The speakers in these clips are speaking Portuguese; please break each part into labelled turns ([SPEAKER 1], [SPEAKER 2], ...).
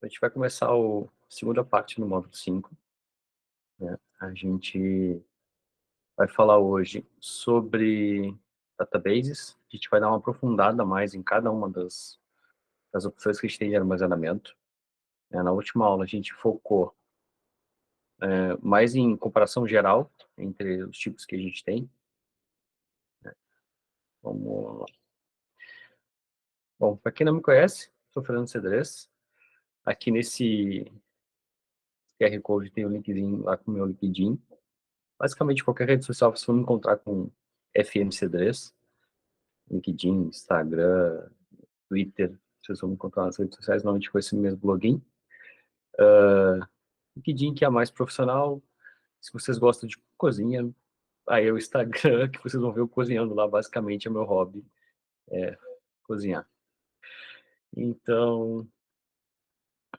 [SPEAKER 1] A gente vai começar a segunda parte no módulo 5, né? A gente vai falar hoje sobre databases. A gente vai dar uma aprofundada mais em cada uma das opções que a gente tem de armazenamento, né? Na última aula a gente focou mais em comparação geral entre os tipos que a gente tem. Vamos lá. Bom, para quem não me conhece, sou Fernando Cedrez. Aqui nesse QR Code tem o linkzinho lá com o meu LinkedIn. Basicamente, qualquer rede social você vai me encontrar com FM Cedrez. LinkedIn, Instagram, Twitter, vocês vão me encontrar nas redes sociais, normalmente com esse mesmo login. LinkedIn, que é a mais profissional. Se vocês gostam de cozinha, aí é o Instagram, que vocês vão ver eu cozinhando lá, basicamente é meu hobby, é cozinhar. Então,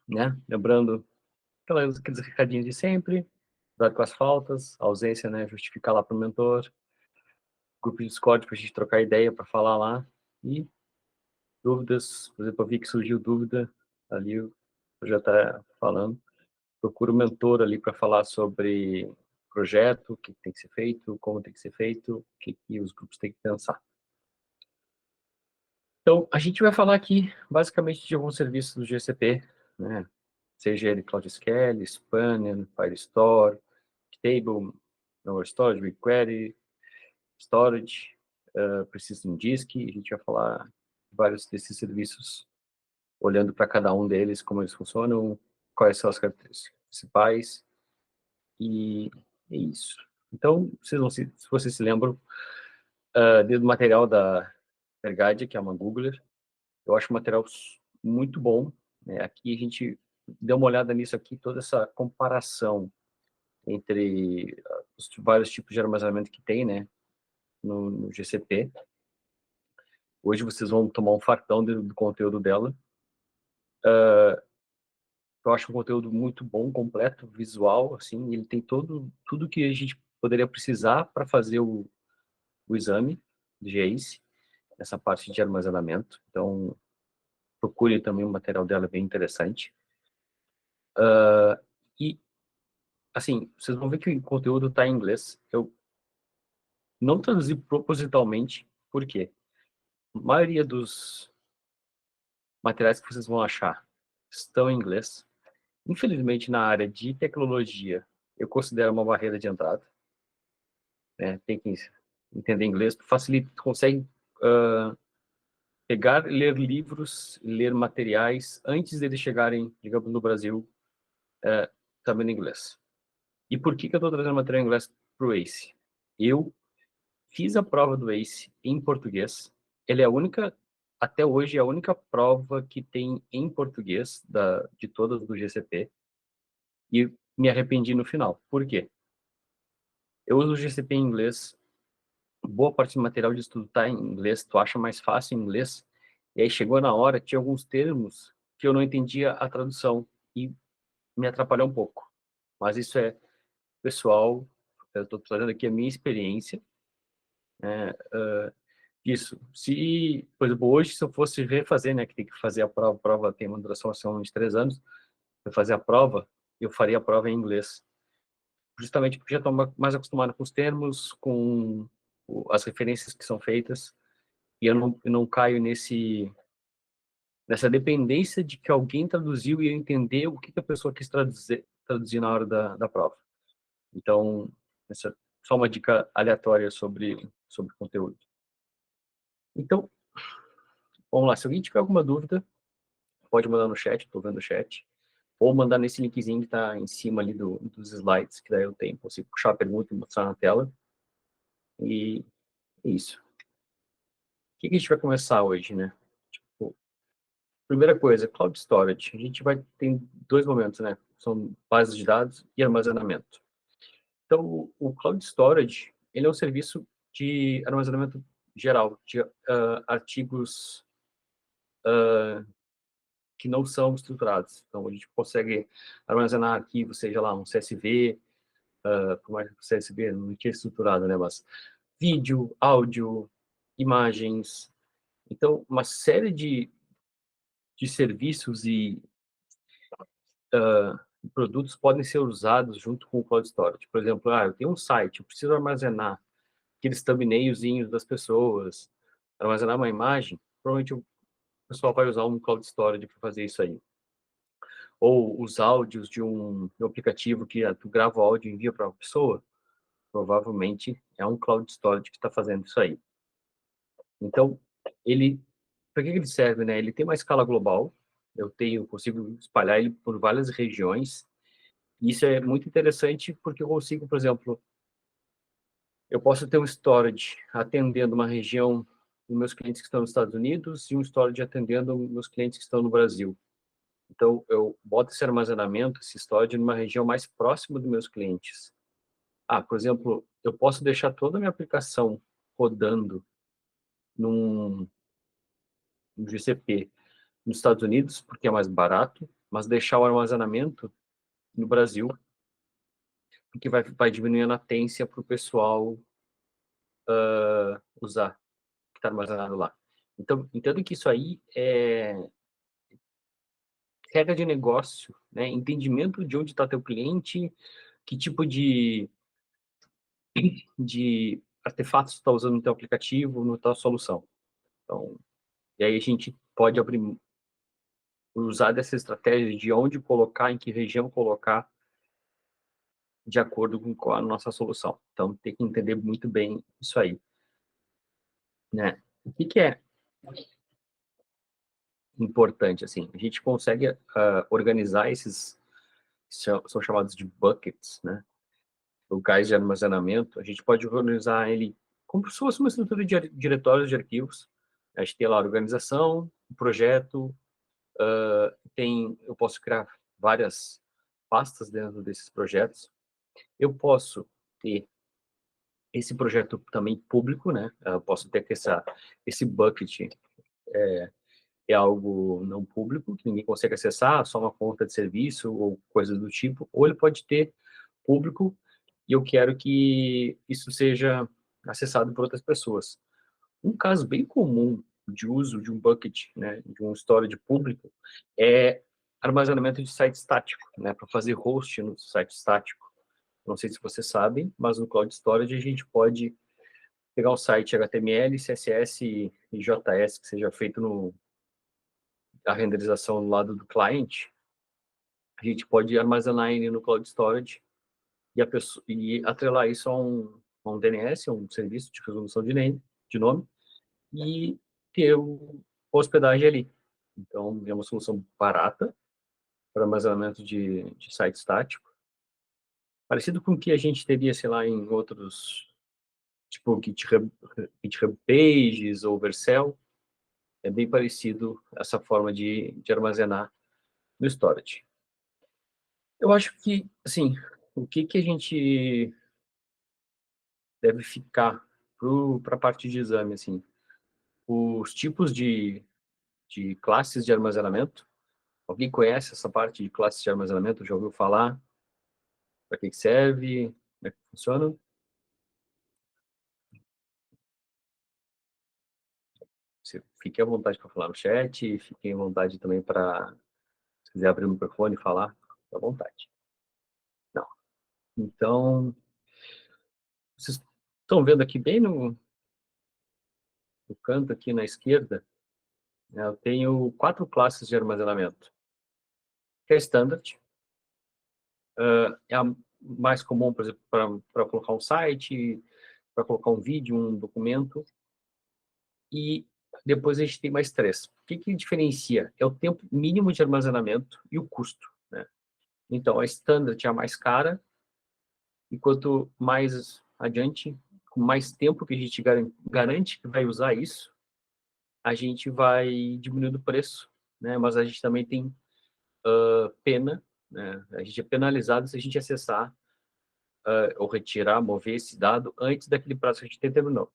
[SPEAKER 1] né, lembrando aqueles recadinhos de sempre, cuidado com as faltas, ausência, né, justificar lá para o mentor, grupo de Discord para a gente trocar ideia, para falar lá, e dúvidas, por exemplo, eu vi que surgiu dúvida, ali eu já está falando, procura um mentor ali para falar sobre projeto, o que tem que ser feito, como tem que ser feito, o que os grupos têm que pensar. Então, a gente vai falar aqui, basicamente, de alguns serviços do GCP, né? Seja ele CloudScale, Spanner, Firestore, Table, Memory Storage, BigQuery, Storage, Persistent Disk, a gente vai falar de vários desses serviços, olhando para cada um deles, como eles funcionam, quais são as características principais, e é isso. Então, se vocês se lembram, do material da Vergadia, que é uma Googler, eu acho o material muito bom, né? Aqui a gente deu uma olhada nisso aqui, toda essa comparação entre os vários tipos de armazenamento que tem, né, no GCP. Hoje vocês vão tomar um fartão do conteúdo dela. Eu acho um conteúdo muito bom, completo, visual, assim, ele tem tudo que a gente poderia precisar para fazer o exame de ACE, essa parte de armazenamento. Então, procure também o material dela, é bem interessante. E, assim, vocês vão ver que o conteúdo está em inglês. Eu não traduzi propositalmente, por quê? A maioria dos materiais que vocês vão achar estão em inglês. Infelizmente, na área de tecnologia, eu considero uma barreira de entrada, né? Tem que entender inglês, facilita, consegue pegar, ler livros, ler materiais antes deles chegarem, digamos, no Brasil, também em inglês. E por que eu estou trazendo material em inglês para o ACE? Eu fiz a prova do ACE em português. Ele é a única, até hoje, é a única prova que tem em português de todas do GCP. E me arrependi no final. Por quê? Eu uso o GCP em inglês, boa parte do material de estudo está em inglês, tu acha mais fácil em inglês, e aí chegou na hora, tinha alguns termos que eu não entendia a tradução, e me atrapalhou um pouco. Mas isso é pessoal, eu estou trazendo aqui a minha experiência, né, disso. Se, por exemplo, hoje, se eu fosse refazer, né, que tem que fazer a prova tem uma duração assim, de 3 anos, eu fazer a prova, eu faria a prova em inglês, justamente porque já estou mais acostumado com os termos, com as referências que são feitas, e eu não caio nessa dependência de que alguém traduziu e eu entender o que a pessoa quis traduzir na hora da prova. Então, essa é só uma dica aleatória sobre conteúdo. Então, vamos lá. Se alguém tiver alguma dúvida, pode mandar no chat, estou vendo o chat, ou mandar nesse linkzinho que está em cima ali dos slides, que daí eu tenho, consigo puxar a pergunta e mostrar na tela. E é isso. O que a gente vai começar hoje, né? Tipo, primeira coisa, Cloud Storage. A gente vai ter 2 momentos, né? São bases de dados e armazenamento. Então, o Cloud Storage, ele é um serviço de armazenamento geral, de artigos que não são estruturados. Então, a gente consegue armazenar arquivos, seja lá um CSV, por mais que o CSV não tinha estruturado, né? Mas vídeo, áudio, imagens. Então, uma série de serviços e produtos podem ser usados junto com o Cloud Storage. Por exemplo, eu tenho um site, eu preciso armazenar aqueles thumbnailzinhos das pessoas, armazenar uma imagem, provavelmente o pessoal vai usar um Cloud Storage para fazer isso aí. Ou os áudios de um aplicativo que tu grava o áudio e envia para uma pessoa, provavelmente é um Cloud Storage que está fazendo isso aí. Então, para que ele serve, né? Ele tem uma escala global, consigo espalhar ele por várias regiões. Isso é muito interessante porque eu consigo, por exemplo, eu posso ter um storage atendendo uma região dos meus clientes que estão nos Estados Unidos e um storage atendendo meus clientes que estão no Brasil. Então, eu boto esse armazenamento, esse storage, numa região mais próxima dos meus clientes. Por exemplo, eu posso deixar toda a minha aplicação rodando num GCP nos Estados Unidos, porque é mais barato, mas deixar o armazenamento no Brasil, porque vai diminuir a latência para o pessoal usar, que está armazenado lá. Então, entendo que isso aí é regra de negócio, né? Entendimento de onde está teu cliente, que tipo de artefatos tu está usando no teu aplicativo, na tua solução. Então, e aí a gente pode usar dessa estratégia de onde colocar, em que região colocar, de acordo com a nossa solução. Então, tem que entender muito bem isso aí, né? O que é importante, assim? A gente consegue organizar são chamados de buckets, né? Locais de armazenamento. A gente pode organizar ele como se fosse uma estrutura de diretórios de arquivos. A gente tem lá a organização, o projeto, eu posso criar várias pastas dentro desses projetos. Eu posso ter esse projeto também público, né? Eu posso ter que esse bucket é algo não público, que ninguém consegue acessar, só uma conta de serviço ou coisas do tipo, ou ele pode ter público e eu quero que isso seja acessado por outras pessoas. Um caso bem comum de uso de um bucket, né, de um storage público, é armazenamento de site estático, né, para fazer host no site estático. Não sei se vocês sabem, mas no Cloud Storage a gente pode pegar o site HTML, CSS e JS que seja feito a renderização do lado do cliente, a gente pode armazenar ele no Cloud Storage e atrelar isso a um DNS, um serviço de resolução de nome, e ter hospedagem ali. Então, é uma solução barata para armazenamento de site estático, parecido com o que a gente teria, sei lá, em outros, tipo GitHub Pages ou Vercel. É bem parecido essa forma de armazenar no storage. Eu acho que, assim, o que a gente deve ficar para a parte de exame, assim, os tipos de classes de armazenamento. Alguém conhece essa parte de classes de armazenamento? Já ouviu falar? Para que serve? Como é que funciona? Você fique à vontade para falar no chat, fique à vontade também para, se quiser abrir o microfone e falar, fique à vontade. Não. Então, vocês estão vendo aqui bem no canto aqui na esquerda, né, eu tenho 4 classes de armazenamento. Que é Standard, é a mais comum, por exemplo, para colocar um site, para colocar um vídeo, um documento, e depois a gente tem mais 3. O que diferencia? É o tempo mínimo de armazenamento e o custo, né? Então, a Standard é a mais cara, e quanto mais adiante, com mais tempo que a gente garante que vai usar isso, a gente vai diminuindo o preço, né? Mas a gente também tem pena, né? A gente é penalizado se a gente acessar ou retirar, mover esse dado antes daquele prazo que a gente determinou.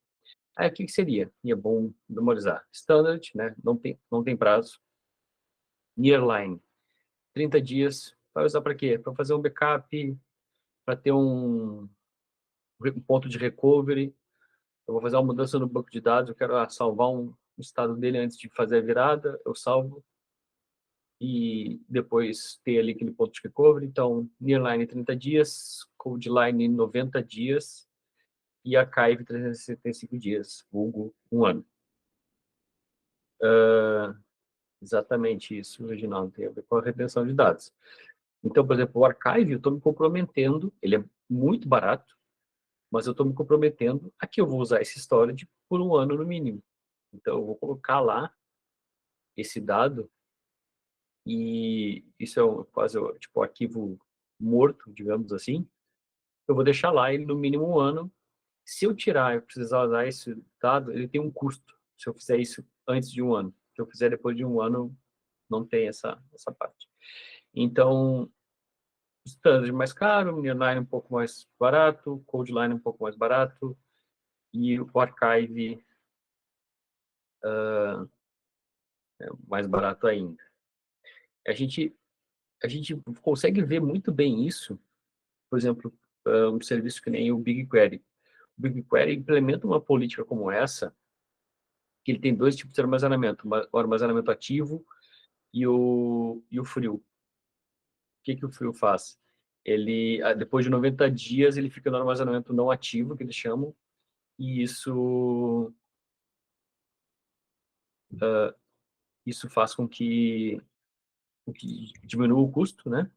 [SPEAKER 1] Aí, o que seria? E é bom memorizar. Standard, né? Não tem prazo. Nearline, 30 dias. Vai usar para quê? Para fazer um backup, para ter um ponto de recovery. Eu vou fazer uma mudança no banco de dados, eu quero salvar um estado dele antes de fazer a virada, eu salvo e depois ter ali aquele ponto de recovery. Então, Nearline 30 dias, Codeline 90 dias e Archive 365 dias, vulgo um ano. Exatamente isso, Reginaldo, tem a ver com a retenção de dados. Então, por exemplo, o Archive, eu estou me comprometendo, ele é muito barato, mas eu estou me comprometendo a que eu vou usar esse storage por um ano no mínimo. Então, eu vou colocar lá esse dado e isso é quase tipo um arquivo morto, digamos assim. Eu vou deixar lá ele no mínimo um ano. Se eu tirar, eu precisar usar esse dado, ele tem um custo. Se eu fizer isso antes de um ano, se eu fizer depois de um ano, não tem essa parte. Então, Standard mais caro, Nearline um pouco mais barato, Codeline um pouco mais barato e o Archive mais barato ainda. A gente, a gente consegue ver muito bem isso, por exemplo, um serviço que nem o BigQuery. O BigQuery implementa uma política como essa, que ele tem dois tipos de armazenamento, o armazenamento ativo e o frio. O que o frio faz? Ele, depois de 90 dias, ele fica no armazenamento não ativo, que eles chamam, e isso faz com que diminua o custo, né?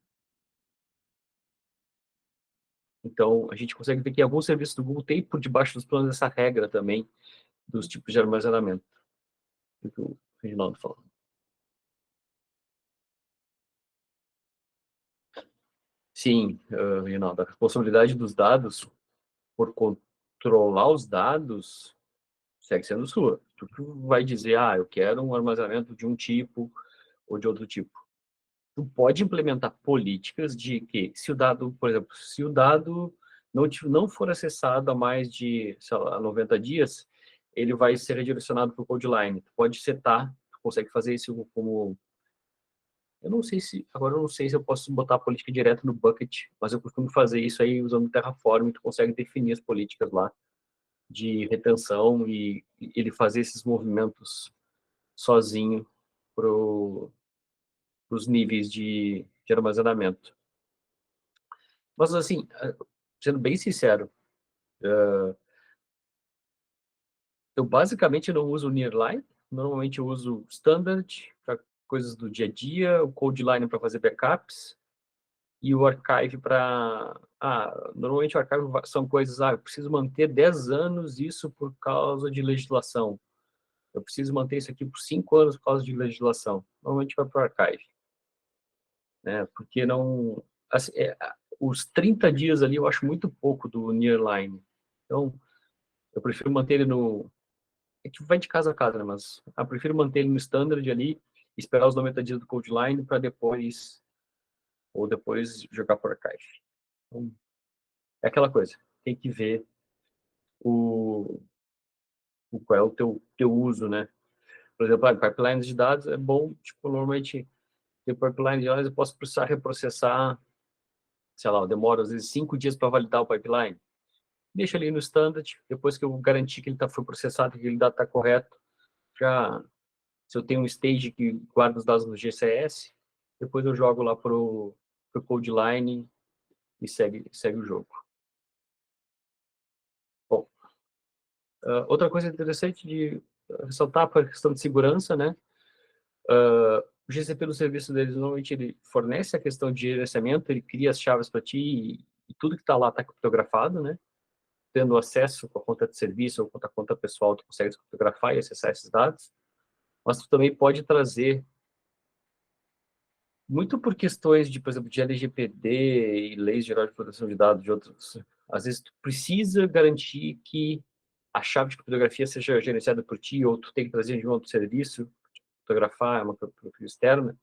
[SPEAKER 1] Então, a gente consegue ver que alguns serviços do Google têm por debaixo dos planos essa regra também dos tipos de armazenamento, que o Reginaldo falou. Sim, Reginaldo, a responsabilidade dos dados por controlar os dados segue sendo sua. Tu vai dizer, eu quero um armazenamento de um tipo ou de outro tipo. Tu pode implementar políticas de que, se o dado, por exemplo, se o dado não for acessado há mais de, sei lá, 90 dias, ele vai ser redirecionado para o Codeline. Tu pode setar, tu consegue fazer isso como... Agora eu não sei se eu posso botar a política direto no bucket, mas eu costumo fazer isso aí usando o Terraform, tu consegue definir as políticas lá de retenção e ele fazer esses movimentos sozinho para os níveis de armazenamento. Mas, assim, sendo bem sincero, eu basicamente não uso o Nearline, normalmente eu uso Standard para coisas do dia a dia, o Codeline para fazer backups e o Archive para... normalmente o Archive são coisas, eu preciso manter 10 anos isso por causa de legislação. Eu preciso manter isso aqui por 5 anos por causa de legislação. Normalmente vai para o Archive, né? Porque não... Assim, os 30 dias ali eu acho muito pouco do Nearline. Então, eu prefiro manter ele no... É que vai de casa a casa, né? Mas eu prefiro manter ele no Standard ali, esperar os 90 dias do Codeline para depois... Ou depois jogar para o Archive. Então, é aquela coisa. Tem que ver o qual é o teu uso, né? Por exemplo, pipelines de dados é bom, tipo, normalmente tem pipeline de dados, eu posso precisar reprocessar, sei lá, demora às vezes 5 dias para validar o pipeline. Deixa ali no standard, depois que eu garantir que ele foi processado, que aquele dado está correto, já, se eu tenho um stage que guarda os dados no GCS, depois eu jogo lá pro Codeline e segue o jogo. Bom, outra coisa interessante de ressaltar para a questão de segurança, né? O GCP no serviço deles, normalmente ele fornece a questão de gerenciamento, ele cria as chaves para ti e tudo que está lá está criptografado, né? Tendo acesso com a conta de serviço ou com a conta pessoal, tu consegue criptografar e acessar esses dados. Mas tu também pode trazer, muito por questões de, por exemplo, de LGPD e leis gerais de proteção de dados de outros, às vezes tu precisa garantir que a chave de criptografia seja gerenciada por ti ou tu tem que trazer de um outro serviço, criptografar, é uma criptografia externa,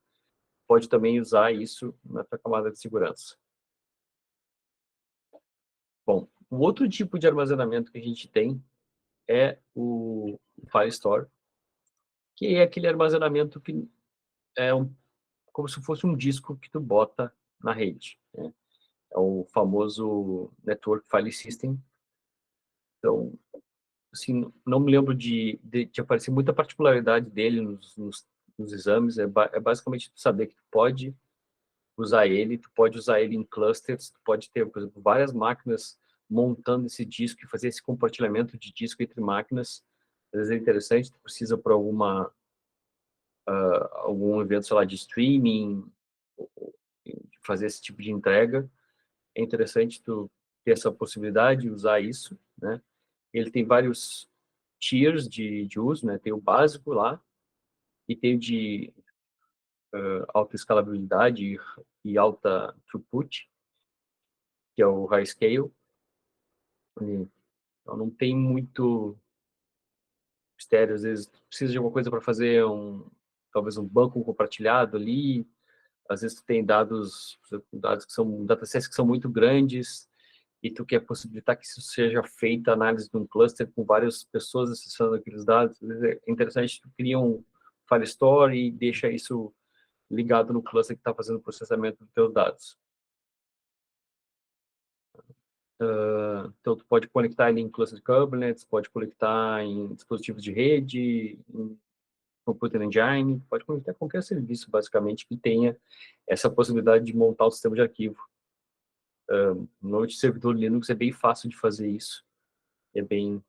[SPEAKER 1] pode também usar isso na tua camada de segurança. Bom, o outro tipo de armazenamento que a gente tem é o Firestore, que é aquele armazenamento que é como se fosse um disco que tu bota na rede, né? É o famoso Network File System. Então, assim, não me lembro de aparecer muita particularidade dele nos exames, é basicamente tu saber que tu pode usar ele, tu pode usar ele em clusters, tu pode ter, por exemplo, várias máquinas montando esse disco e fazer esse compartilhamento de disco entre máquinas. Às vezes é interessante, tu precisa para algum evento, sei lá, de streaming, fazer esse tipo de entrega. É interessante tu ter essa possibilidade de usar isso, né? Ele tem vários tiers de uso, né? Tem o básico lá e tem o de alta escalabilidade e alta throughput, que é o high scale. Então não tem muito mistério. Às vezes tu precisa de alguma coisa para fazer talvez um banco compartilhado ali. Às vezes tu tem dados que são datasets que são muito grandes e tu quer possibilitar que isso seja feita análise de um cluster com várias pessoas acessando aqueles dados. Às vezes é interessante, tu cria um file store e deixa isso ligado no cluster que está fazendo o processamento dos teus dados. Então, tu pode conectar ele em cluster de Kubernetes, pode conectar em dispositivos de rede, em Computer Engine, pode conectar qualquer serviço, basicamente, que tenha essa possibilidade de montar o sistema de arquivo. No servidor Linux é bem fácil de fazer isso, é bem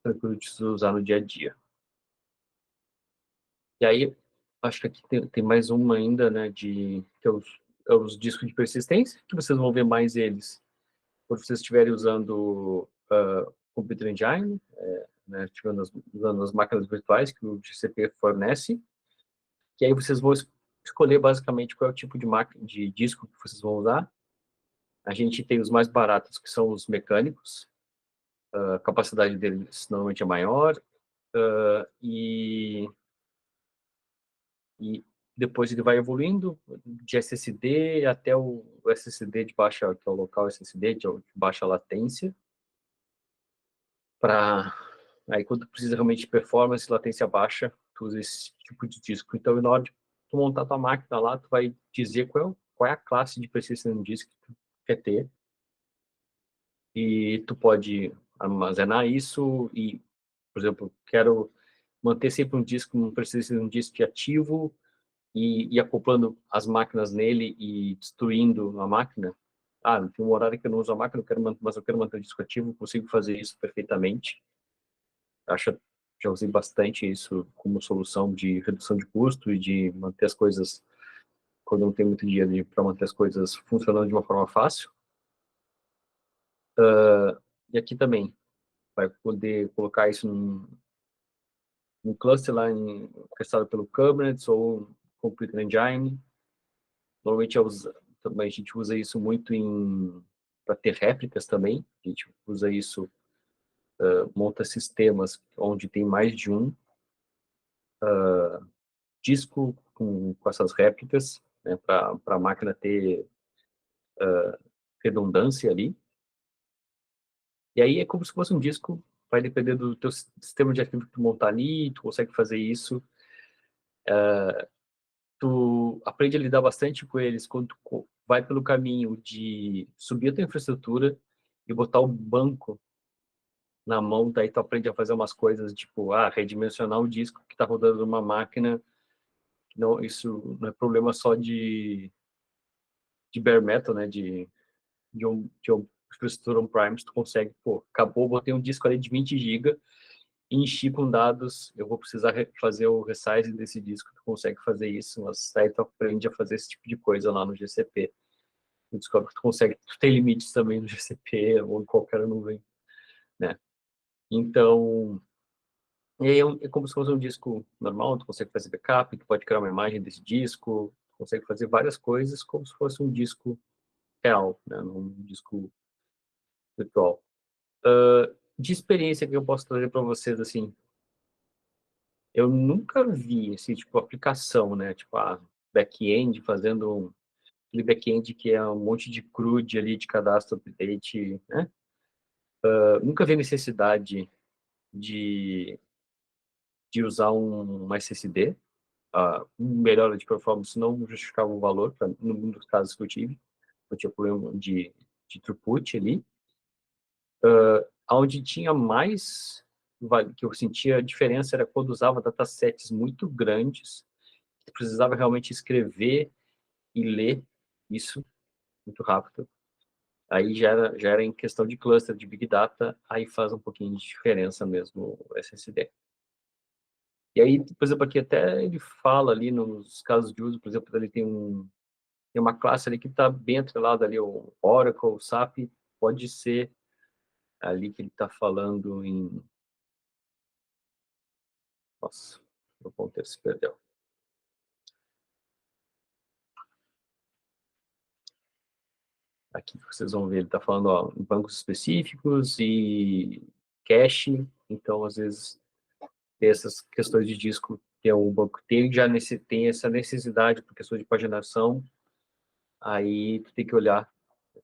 [SPEAKER 1] tranquilo de se usar no dia a dia. E aí, acho que aqui tem mais uma ainda, né, que é os discos de persistência, que vocês vão ver mais eles quando vocês estiverem usando Computer Engine, né, usando as máquinas virtuais que o GCP fornece, que aí vocês vão escolher basicamente qual é o tipo de disco que vocês vão usar. A gente tem os mais baratos, que são os mecânicos, a capacidade deles normalmente é maior, e e depois ele vai evoluindo de SSD até o SSD de baixa, que é o local SSD, de baixa latência, para aí quando precisa realmente de performance, latência baixa, tu usa esse tipo de disco. Então, na hora de tu montar tua máquina lá, tu vai dizer qual é a classe de persistent disk que tu quer ter, e tu pode armazenar isso e, por exemplo, quero manter sempre um persistent disk ativo e acoplando as máquinas nele e destruindo a máquina. Tem um horário que eu não uso a máquina, mas eu quero manter o disco ativo, consigo fazer isso perfeitamente. Acho, já usei bastante isso como solução de redução de custo e de manter as coisas, quando não tem muito dinheiro, para manter as coisas funcionando de uma forma fácil. E aqui também, vai poder colocar isso num cluster lá orquestrado pelo Kubernetes ou Computer Engine. Normalmente também a gente usa isso muito para ter réplicas também. A gente usa isso, monta sistemas onde tem mais de um disco com essas réplicas, né, para a máquina ter redundância ali. E aí é como se fosse um disco, vai depender do teu sistema de arquivo que tu montar ali, tu consegue fazer isso. Tu aprende a lidar bastante com eles quando tu vai pelo caminho de subir a tua infraestrutura e botar o banco na mão, daí tu aprende a fazer umas coisas, tipo, redimensionar o disco que está rodando numa máquina. Não, isso não é problema só de bare metal, né, de infraestrutura on-prime, tu consegue, acabou, botei um disco ali de 20 GB, enchi com dados, eu vou precisar fazer o resizing desse disco, tu consegue fazer isso, mas aí tu aprende a fazer esse tipo de coisa lá no GCP. Tu descobre que tu tem limites também no GCP ou em qualquer nuvem, né? Então, e aí é como se fosse um disco normal, tu consegue fazer backup, tu pode criar uma imagem desse disco, tu consegue fazer várias coisas como se fosse um disco real, né? Um disco virtual. De experiência que eu posso trazer para vocês, assim, eu nunca vi, assim, tipo, aplicação, né? Tipo, back-end, aquele back-end que é um monte de CRUD ali, de cadastro update, né? Nunca vi necessidade de, de usar um SSD. Melhora de performance não justificava o valor, num dos casos que eu tive. Eu tinha problema de throughput ali. Onde tinha mais, que eu sentia a diferença era quando usava datasets muito grandes tu precisava realmente escrever e ler isso muito rápido. Aí já era em questão de cluster, de Big Data, aí faz um pouquinho de diferença mesmo o SSD. E aí, por exemplo, aqui até ele fala ali nos casos de uso, por exemplo, ele tem uma classe ali que está bem atrelada ali, o Oracle, o SAP, pode ser ali que ele está falando em... Nossa, o ponteiro se perdeu. Aqui vocês vão ver, ele está falando ó, em bancos específicos e cache, então às vezes tem essas questões de disco que é o banco tem, tem essa necessidade por questões de paginação, aí tu tem que olhar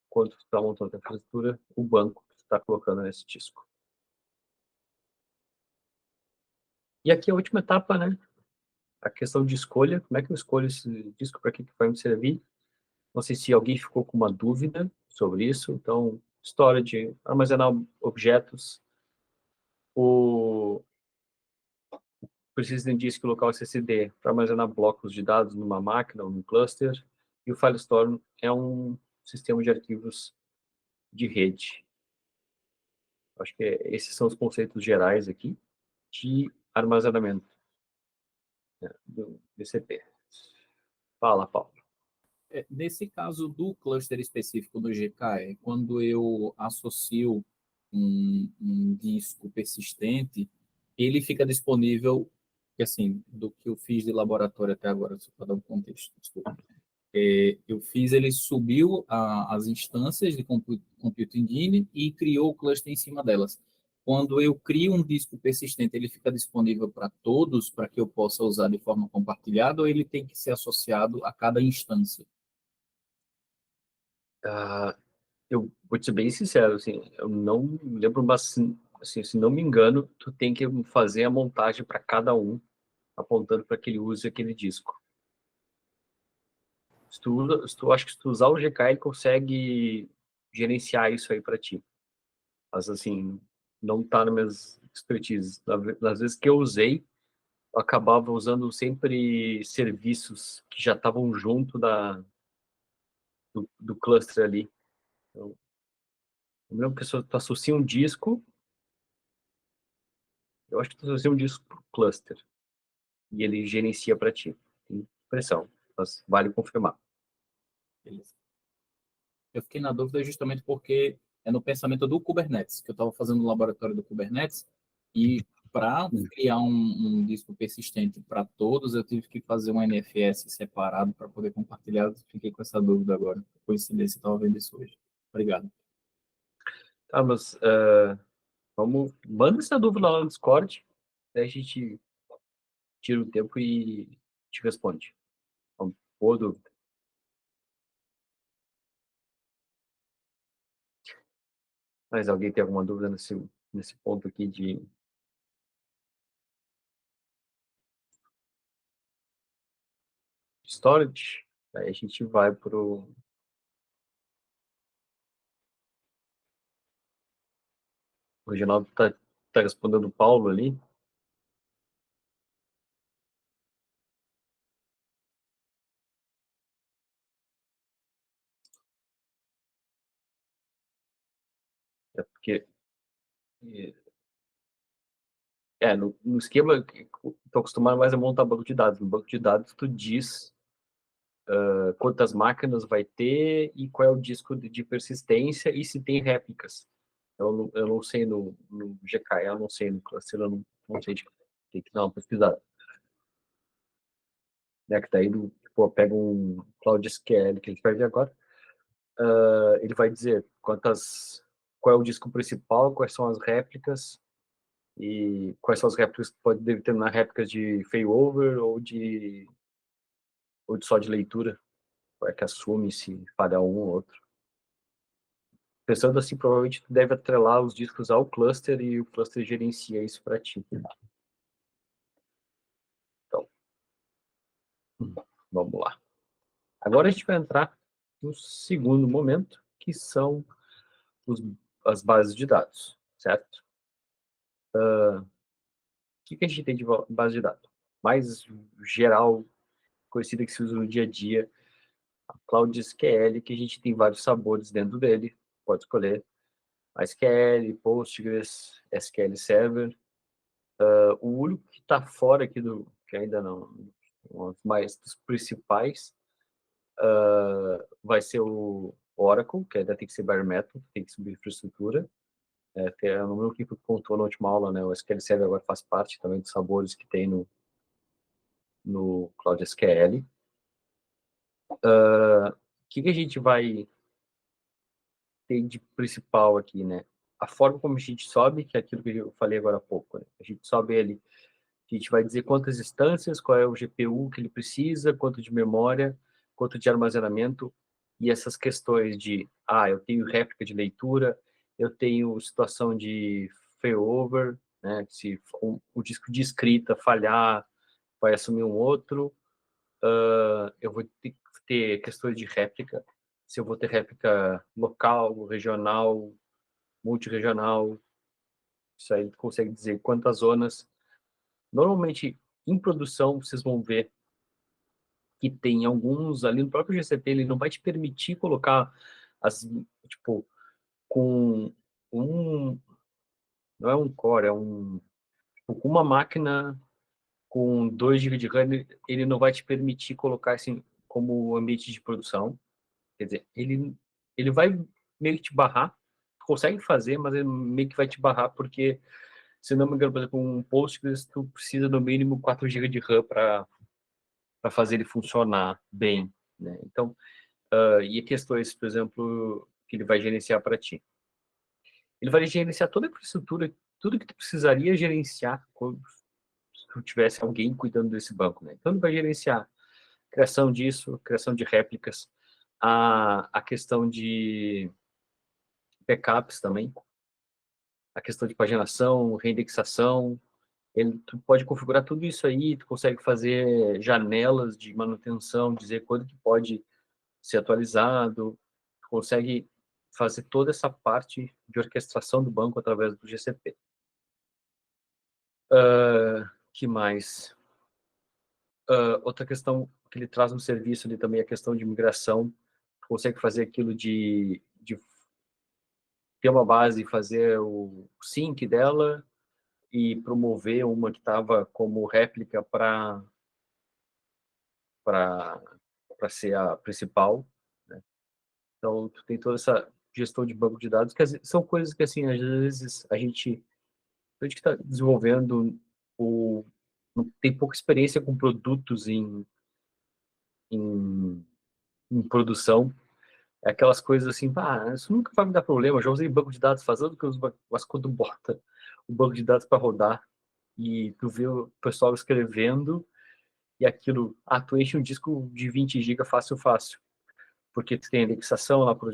[SPEAKER 1] quando tu está montando a infraestrutura, o banco que tu está colocando nesse disco. E aqui a última etapa, né? A questão de escolha, como é que eu escolho esse disco, para que vai me servir? Não sei se alguém ficou com uma dúvida sobre isso, então, história de armazenar objetos, o precisa de disco local SSD para armazenar blocos de dados numa máquina ou num cluster, e o FileStorm é um sistema de arquivos de rede. Acho que esses são os conceitos gerais aqui de armazenamento, né, do DCP. Fala, Paulo.
[SPEAKER 2] Nesse caso do cluster específico do GKE, quando eu associo um disco persistente, ele fica disponível, que assim, do que eu fiz de laboratório até agora, só para dar um contexto, desculpa. Eu fiz, ele subiu as instâncias de Compute Engine e criou o cluster em cima delas. Quando eu crio um disco persistente, ele fica disponível para todos, para que eu possa usar de forma compartilhada, ou ele tem que ser associado a cada instância?
[SPEAKER 1] Ah, eu vou te ser bem sincero, assim, eu não lembro, mas assim, se não me engano, tu tem que fazer a montagem para cada um, apontando para que ele use aquele disco. Acho que se tu usar o GK, ele consegue gerenciar isso aí para ti. Mas, assim, não tá nas minhas expertises. Nas vezes que eu usei, eu acabava usando sempre serviços que já estavam junto do cluster ali. Então, eu lembro que se tu associa um disco, eu acho que tu associa um disco pro cluster. E ele gerencia para ti. Tem impressão, mas vale confirmar.
[SPEAKER 2] Beleza. Eu fiquei na dúvida justamente porque é no pensamento do Kubernetes, que eu estava fazendo no laboratório do Kubernetes, e para criar um disco persistente para todos, eu tive que fazer um NFS separado para poder compartilhar. Fiquei com essa dúvida agora. Coincidência, estava vendo isso hoje. Obrigado.
[SPEAKER 1] Tá, mas manda essa dúvida lá no Discord, daí a gente tira o tempo e te responde. Uma boa dúvida. Mas alguém tem alguma dúvida nesse ponto aqui de storage? Aí a gente vai pro... O Reginaldo tá respondendo o Paulo ali. É porque... no esquema, estou acostumado mais a montar banco de dados. No banco de dados, tu diz quantas máquinas vai ter e qual é o disco de persistência e se tem réplicas. Eu não sei no GKE, eu não sei no cluster, eu não sei, tem que dar uma pesquisada. Né, que daí, tipo, eu pego um Cloud SQL que ele perde agora, ele vai dizer qual é o disco principal, quais são as réplicas e quais são as réplicas que pode determinar réplicas de failover ou de só de leitura, qual é que assume se falha um ou outro. Pensando assim, provavelmente tu deve atrelar os discos ao cluster e o cluster gerencia isso para ti. Então, vamos lá. Agora a gente vai entrar no segundo momento, que são as bases de dados, certo? O que a gente tem de base de dados? Mais geral, conhecida que se usa no dia a dia, a Cloud SQL, que a gente tem vários sabores dentro dele, pode escolher. MySQL, Postgres, SQL Server. O único que está fora aqui que ainda não, um dos principais, vai ser o Oracle, que ainda tem que ser bare metal, tem que subir infraestrutura. Eu não lembro o que contou na última aula, né? O SQL Server agora faz parte também dos sabores que tem no Cloud SQL. O que a gente vai ter de principal aqui, né? A forma como a gente sobe, que é aquilo que eu falei agora há pouco, né? A gente sobe ele, a gente vai dizer quantas instâncias, qual é o GPU que ele precisa, quanto de memória, quanto de armazenamento, e essas questões de, eu tenho réplica de leitura, eu tenho situação de failover, né? Se o disco de escrita falhar, vai assumir um outro. Eu vou ter questões de réplica, se eu vou ter réplica local, regional, multirregional, isso aí consegue dizer quantas zonas. Normalmente, em produção, vocês vão ver que tem alguns ali no próprio GCP, ele não vai te permitir colocar tipo, com um, não é um core, tipo, com uma máquina com 2 GB de RAM, ele não vai te permitir colocar assim como ambiente de produção. Quer dizer, ele vai meio que te barrar, consegue fazer, mas ele meio que vai te barrar, porque, se não me engano, por exemplo, um Postgres, tu precisa no mínimo 4 GB de RAM para fazer ele funcionar bem, né? Então, e questões, por exemplo, que ele vai gerenciar para ti. Ele vai gerenciar toda a infraestrutura, tudo que tu precisaria gerenciar se tu tivesse alguém cuidando desse banco, né? Então, ele vai gerenciar criação disso, criação de réplicas, a questão de backups também, a questão de paginação, reindexação. Tu pode configurar tudo isso aí, tu consegue fazer janelas de manutenção, dizer quando que pode ser atualizado, tu consegue fazer toda essa parte de orquestração do banco através do GCP. Que mais? Outra questão que ele traz no serviço ali também é a questão de migração. Tu consegue fazer aquilo de ter uma base e fazer o sync dela e promover uma que estava como réplica para ser a principal, né? Então, tu tem toda essa gestão de banco de dados, que são coisas que, assim, às vezes a gente que está desenvolvendo tem pouca experiência com produtos em, em produção, é aquelas coisas assim, isso nunca vai me dar problema, eu já usei banco de dados fazendo o que eu uso, mas quando bota o banco de dados para rodar e tu vê o pessoal escrevendo e aquilo, tu enche um disco de 20 GB fácil, fácil, porque tu tem indexação lá por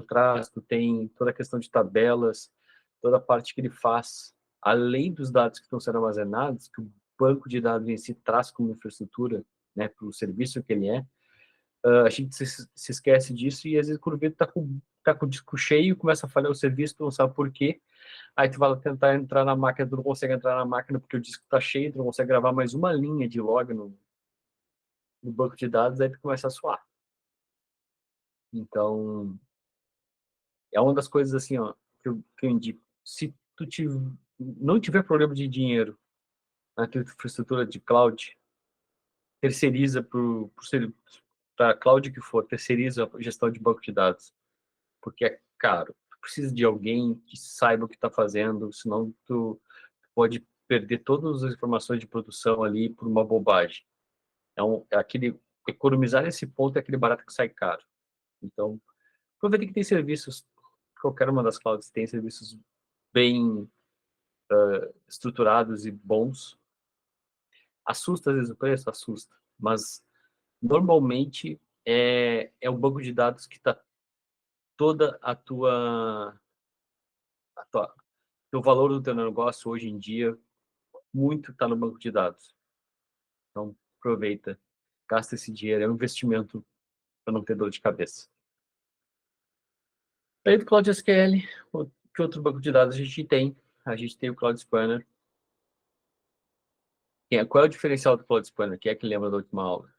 [SPEAKER 1] trás, tu tem toda a questão de tabelas, toda a parte que ele faz, além dos dados que estão sendo armazenados, que o banco de dados em si traz como infraestrutura, né, para o serviço que ele é, a gente se esquece disso e às vezes quando vê tá com o disco cheio, começa a falhar o serviço, tu não sabe por quê, aí tu vai tentar entrar na máquina, tu não consegue entrar na máquina porque o disco está cheio, tu não consegue gravar mais uma linha de log no banco de dados, aí tu começa a suar. Então, é uma das coisas assim, ó, que eu indico. Se tu não tiver problema de dinheiro na tua infraestrutura de cloud, terceiriza para cloud que for, terceiriza a gestão de banco de dados, porque é caro. Tu precisa de alguém que saiba o que está fazendo, senão tu pode perder todas as informações de produção ali por uma bobagem. Economizar nesse ponto é aquele barato que sai caro. Então, aproveita que tem serviços, qualquer uma das clouds tem serviços bem estruturados e bons. Assusta às vezes o preço? Assusta. Mas, normalmente, é o banco de dados que está toda o valor do teu negócio hoje em dia, muito está no banco de dados. Então, aproveita, gasta esse dinheiro, é um investimento para não ter dor de cabeça. Aí do Cloud SQL, que outro banco de dados a gente tem? A gente tem o Cloud Spanner. Qual é o diferencial do Cloud Spanner? Quem é que lembra da última aula?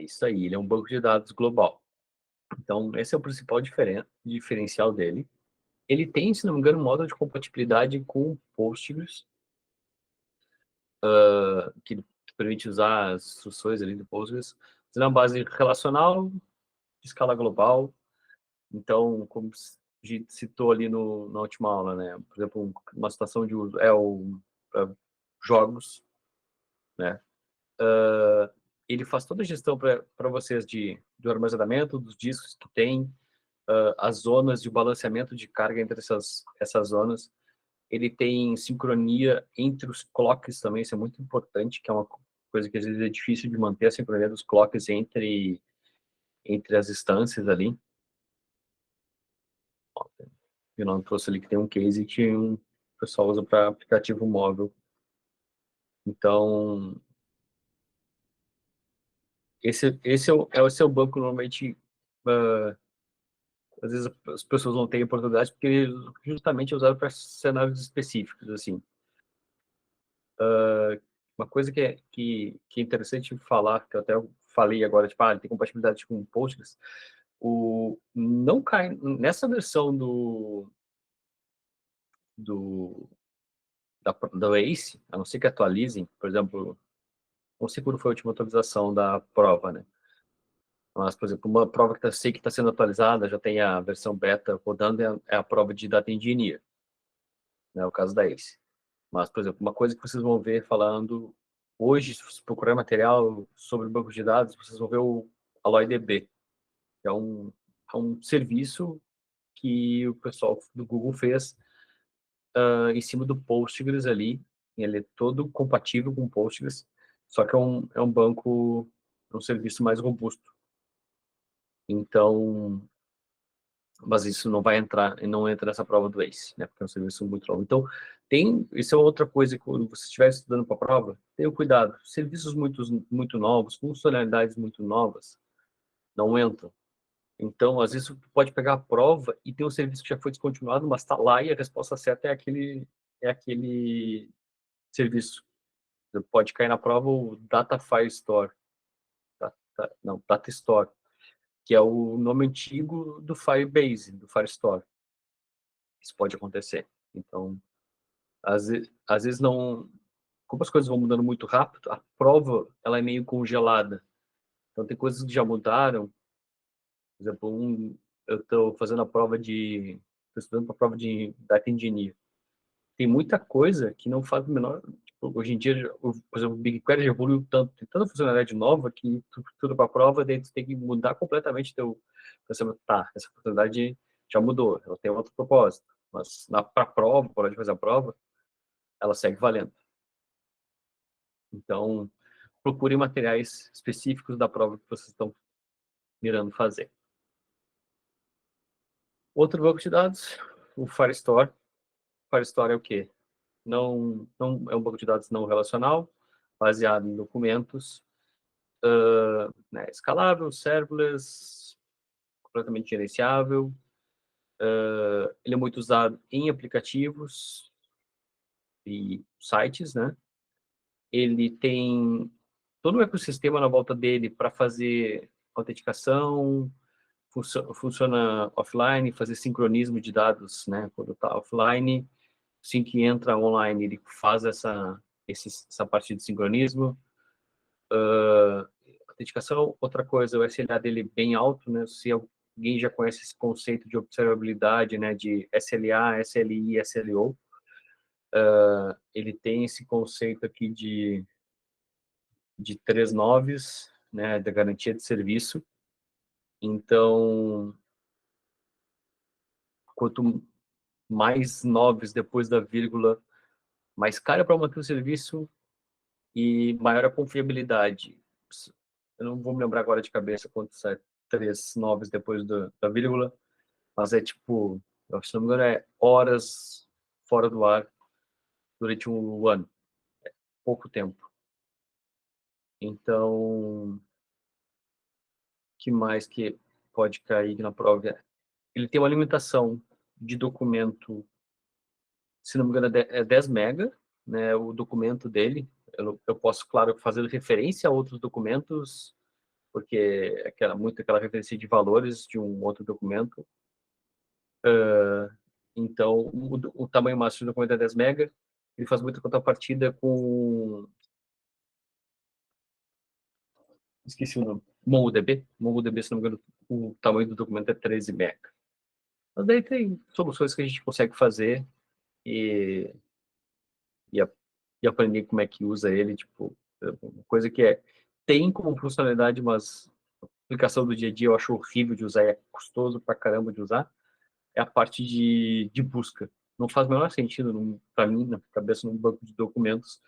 [SPEAKER 1] É isso aí, ele é um banco de dados global. Então, esse é o principal diferencial dele. Ele tem, se não me engano, um modo de compatibilidade com o Postgres, que permite usar as instruções ali do Postgres, na base relacional, de escala global. Então, como a gente citou ali na última aula, né? Por exemplo, uma situação de uso é o jogos, né? Ele faz toda a gestão para vocês do armazenamento, dos discos que tem, as zonas de balanceamento de carga entre essas zonas. Ele tem sincronia entre os clocks também, isso é muito importante, que é uma coisa que às vezes é difícil de manter a sincronia dos clocks entre as instâncias ali. Eu não trouxe ali que tem um case que o pessoal usa para aplicativo móvel. Então, esse é o banco normalmente, uh, às vezes as pessoas não têm oportunidade porque ele justamente é usado para cenários específicos, assim. Uma coisa que é interessante falar, que eu até falei agora, tipo, ele tem compatibilidade com Postgres, não cai nessa versão do da Ace, a não ser que atualizem, por exemplo, não sei quando foi a última atualização da prova, né? Mas, por exemplo, uma prova que eu sei que está sendo atualizada, já tem a versão beta rodando, é a prova de Data Engineer, né? O caso da Ace. Mas, por exemplo, uma coisa que vocês vão ver falando hoje, se vocês procurarem material sobre banco de dados, vocês vão ver o AlloyDB, que é um serviço que o pessoal do Google fez em cima do Postgres ali. Ele é todo compatível com o Postgres, só que é um banco, é um serviço mais robusto. Então, mas isso não vai entrar, não entra nessa prova do ACE, né? Porque é um serviço muito novo. Então, isso é outra coisa que quando você estiver estudando para a prova, tenha cuidado. Serviços muito novos, funcionalidades muito novas, não entram. Então, às vezes, você pode pegar a prova e tem um serviço que já foi descontinuado, mas está lá e a resposta certa é aquele serviço. Você pode cair na prova o Data File Store, não, Data Store, que é o nome antigo do Firebase, do Firestore. Isso pode acontecer. Então, às vezes não. Como as coisas vão mudando muito rápido, a prova ela é meio congelada. Então, tem coisas que já mudaram. Por exemplo, eu estou fazendo a prova de. Estou estudando para a prova de Data Engineer. Tem muita coisa que não faz o menor. Tipo, hoje em dia, por exemplo, o BigQuery já evoluiu tanto, tem tanta funcionalidade nova que tudo para a prova, daí tu tem que mudar completamente teu pensamento. Tá, essa funcionalidade já mudou, ela tem outro propósito. Mas para a prova, para hora de fazer a prova, ela segue valendo. Então, procure materiais específicos da prova que vocês estão mirando fazer. Outro banco de dados, o Firestore. Firestore é o quê? Não é um banco de dados não relacional, baseado em documentos, né, escalável, serverless, completamente gerenciável. Ele é muito usado em aplicativos e sites, né? Ele tem todo o ecossistema na volta dele para fazer autenticação, funciona offline, fazer sincronismo de dados, né? Quando está offline, assim que entra online, ele faz essa parte de sincronismo. Autenticação, outra coisa, o SLA dele é bem alto, né? Se alguém já conhece esse conceito de observabilidade, né? De SLA, SLI, SLO, ele tem esse conceito aqui de 3 noves, né? Da garantia de serviço. Então, quanto mais noves depois da vírgula, mais caro para manter o serviço e maior a confiabilidade. Eu não vou me lembrar agora de cabeça quantos é 3 noves depois da vírgula, mas é tipo, se não me engano, é horas fora do ar durante um ano, pouco tempo. Então, que mais que pode cair na prova? Ele tem uma limitação de documento, se não me engano, é 10 mega, né, o documento dele. Eu posso, claro, fazer referência a outros documentos porque muito aquela referência de valores de um outro documento. Então, o tamanho máximo do documento é 10 MB. Ele faz muita contrapartida com... Esqueci o nome. MongoDB. MongoDB, se não me engano, o tamanho do documento é 13 MB. Mas daí tem soluções que a gente consegue fazer e, e, e aprender como é que usa ele. Tipo, uma coisa que tem como funcionalidade, mas a aplicação do dia a dia eu acho horrível de usar, é custoso pra caramba de usar, é a parte de busca. Não faz o menor sentido, para mim, na cabeça, num banco de documentos,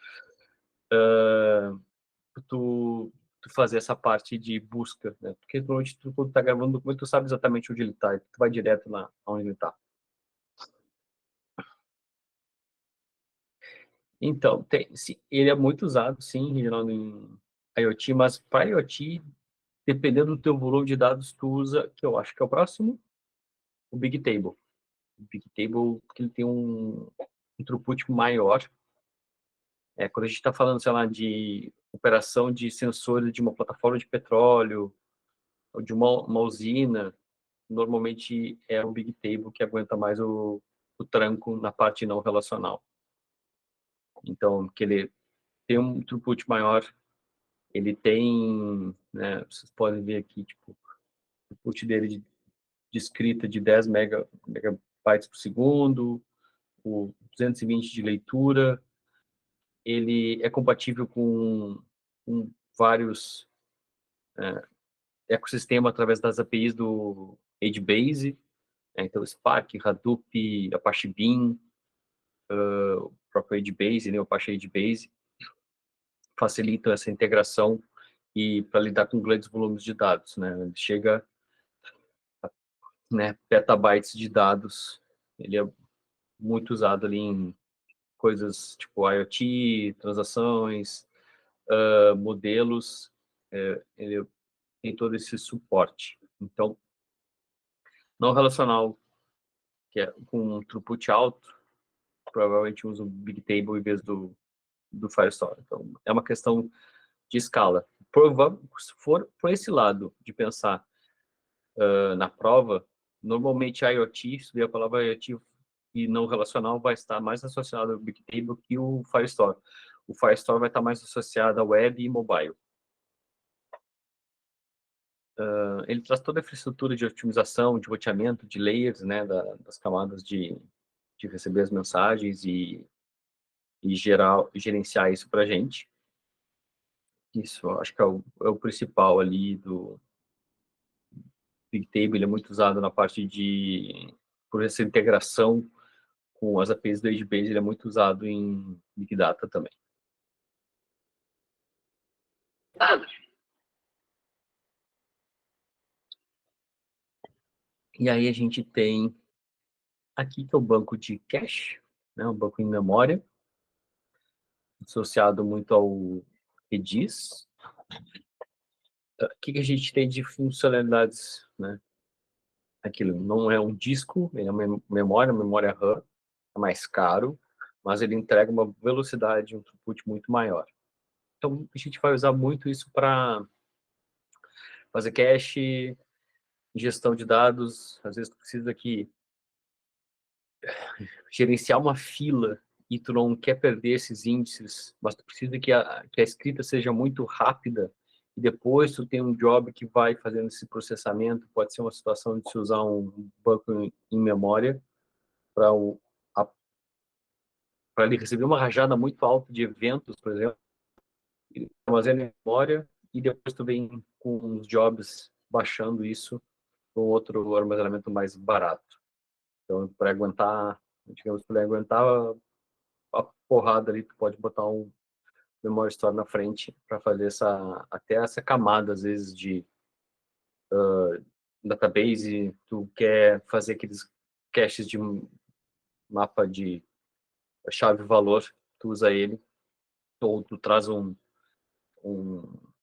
[SPEAKER 1] tu fazer essa parte de busca, né? Porque normalmente quando tu tá gravando o documento, tu sabe exatamente onde ele tá, e tu vai direto onde ele tá. Então, ele é muito usado, sim, em IoT, mas para IoT, dependendo do teu volume de dados, tu usa, que eu acho que é o próximo, o Bigtable. O Bigtable, porque ele tem um throughput maior. Quando a gente está falando, sei lá, de operação de sensores de uma plataforma de petróleo, ou de uma usina, normalmente é o Bigtable que aguenta mais o tranco na parte não relacional. Então, que ele tem um throughput maior, ele tem, né, vocês podem ver aqui, tipo, o throughput dele de escrita de 10 megabytes por segundo, o 220 de leitura, ele é compatível com vários ecossistemas através das APIs do HBase, então Spark, Hadoop, Apache Beam, o próprio HBase, né, o Apache HBase, facilitam essa integração e para lidar com grandes volumes de dados, né? Ele chega a, né, petabytes de dados, ele é muito usado ali em coisas tipo IoT, transações, modelos, ele tem todo esse suporte. Então, não relacional, que é com um throughput alto, provavelmente usa o Bigtable em vez do Firestore. Então, é uma questão de escala. Se for por esse lado de pensar na prova, normalmente a IoT, se vier a palavra IoT e não relacional, vai estar mais associado ao Bigtable que o Firestore. O Firestore vai estar mais associado a web e mobile. Ele traz toda a infraestrutura de otimização, de roteamento, de layers, né, das camadas de receber as mensagens e gerenciar isso para a gente. Isso, acho que é o principal ali do Bigtable. Ele é muito usado na parte por essa integração com as APIs do HBase, ele é muito usado em Big Data também. E aí a gente tem aqui que é o banco de cache, né, um banco em memória, associado muito ao Redis. O que a gente tem de funcionalidades, né? Aquilo não é um disco, ele é uma memória RAM, é mais caro, mas ele entrega uma velocidade, um throughput muito maior. Então, a gente vai usar muito isso para fazer cache, gestão de dados. Às vezes, tu precisa gerenciar uma fila e tu não quer perder esses índices, mas tu precisa que a escrita seja muito rápida e depois tu tem um job que vai fazendo esse processamento. Pode ser uma situação de se usar um banco em memória para ele receber uma rajada muito alta de eventos, por exemplo, armazena em memória e depois tu vem com os jobs baixando isso para um outro armazenamento mais barato. Então, para aguentar, digamos, para aguentar a porrada ali, tu pode botar um memory store na frente para fazer até essa camada, às vezes, de database. Tu quer fazer aqueles caches de mapa de chave-valor, tu usa ele, ou tu traz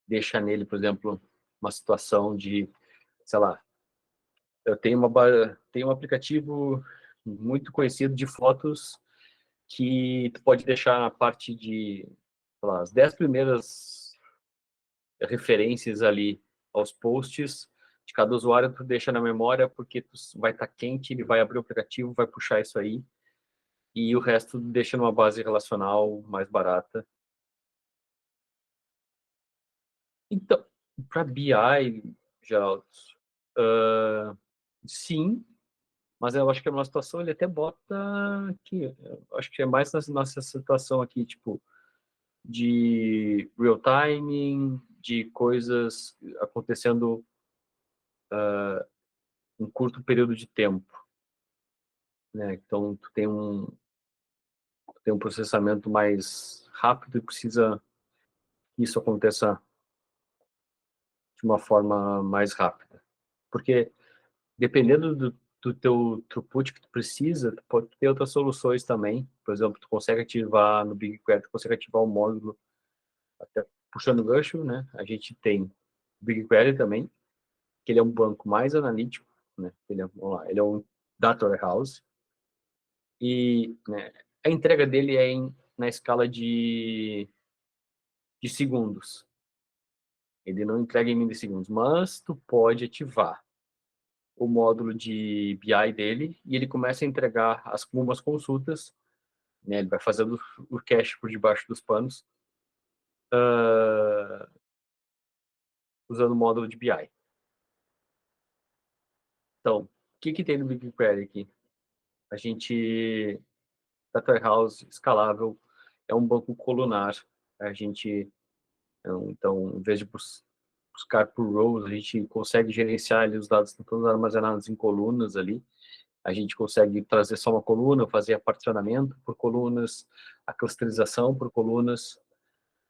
[SPEAKER 1] deixa nele, por exemplo, uma situação de, sei lá, eu tenho um aplicativo muito conhecido de fotos que tu pode deixar a parte de, sei lá, as 10 primeiras referências ali aos posts de cada usuário, tu deixa na memória, porque tu vai estar quente, ele vai abrir o aplicativo, vai puxar isso aí, e o resto deixa numa base relacional mais barata. Então, para BI, já, sim, mas eu acho que é uma situação, ele até bota aqui, eu acho que é mais nessa nossa situação aqui, tipo, de real timing, de coisas acontecendo em curto período de tempo, né? Então, tu tem um processamento mais rápido e precisa que isso aconteça de uma forma mais rápida. Porque dependendo do teu throughput que tu precisa, tu pode ter outras soluções também. Por exemplo, tu consegue ativar no BigQuery, tu consegue ativar o módulo, até puxando o gancho, né? A gente tem o BigQuery também, que ele é um banco mais analítico, né? Vamos lá, ele é um data warehouse e, né, a entrega dele é na escala de segundos. Ele não entrega em milissegundos, mas tu pode ativar o módulo de BI dele e ele começa a entregar algumas consultas, né? Ele vai fazendo o cache por debaixo dos panos, usando o módulo de BI. Então, o que tem no BigQuery aqui? A gente, Data Warehouse escalável, é um banco colunar. A gente, então, em vez de buscar por rows, a gente consegue gerenciar ali, os dados estão todos armazenados em colunas ali. A gente consegue trazer só uma coluna, fazer particionamento por colunas, a clusterização por colunas.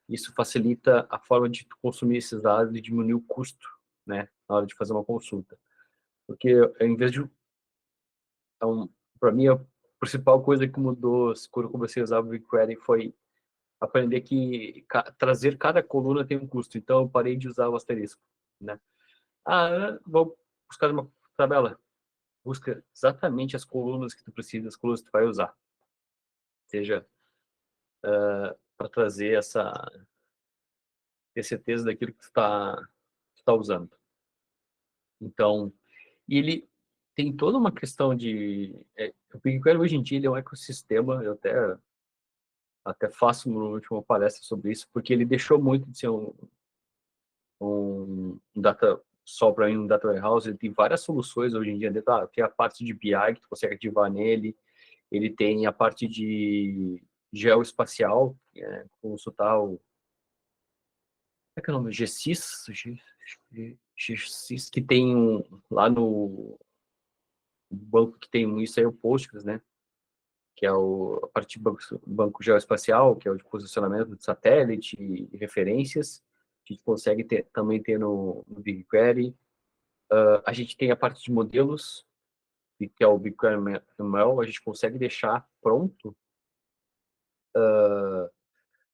[SPEAKER 1] Isso facilita a forma de consumir esses dados e diminuir o custo, né, na hora de fazer uma consulta. Porque, em vez de... Então, para mim, a principal coisa que mudou quando eu comecei a usar o BigQuery foi aprender que trazer cada coluna tem um custo. Então, eu parei de usar o asterisco, né? Vou buscar uma tabela. Busca exatamente as colunas que tu precisa, as colunas que tu vai usar. Seja para trazer ter certeza daquilo que tu tá usando. Então, e ele tem toda uma questão de... o BigQuery hoje em dia ele é um ecossistema, eu até faço uma última palestra sobre isso, porque ele deixou muito de ser um data, só para um data warehouse. Ele tem várias soluções hoje em dia dentro. Tem a parte de BI que tu consegue ativar nele, ele tem a parte de geoespacial, consultar o... Como é que é o nome? GSIS? GSIS, que tem lá no banco que tem isso aí, o Postgres, né? Que é a parte de banco geoespacial, que é o de posicionamento de satélite e referências. A gente consegue também ter no BigQuery. A gente tem a parte de modelos, que é o BigQuery ML. A gente consegue deixar pronto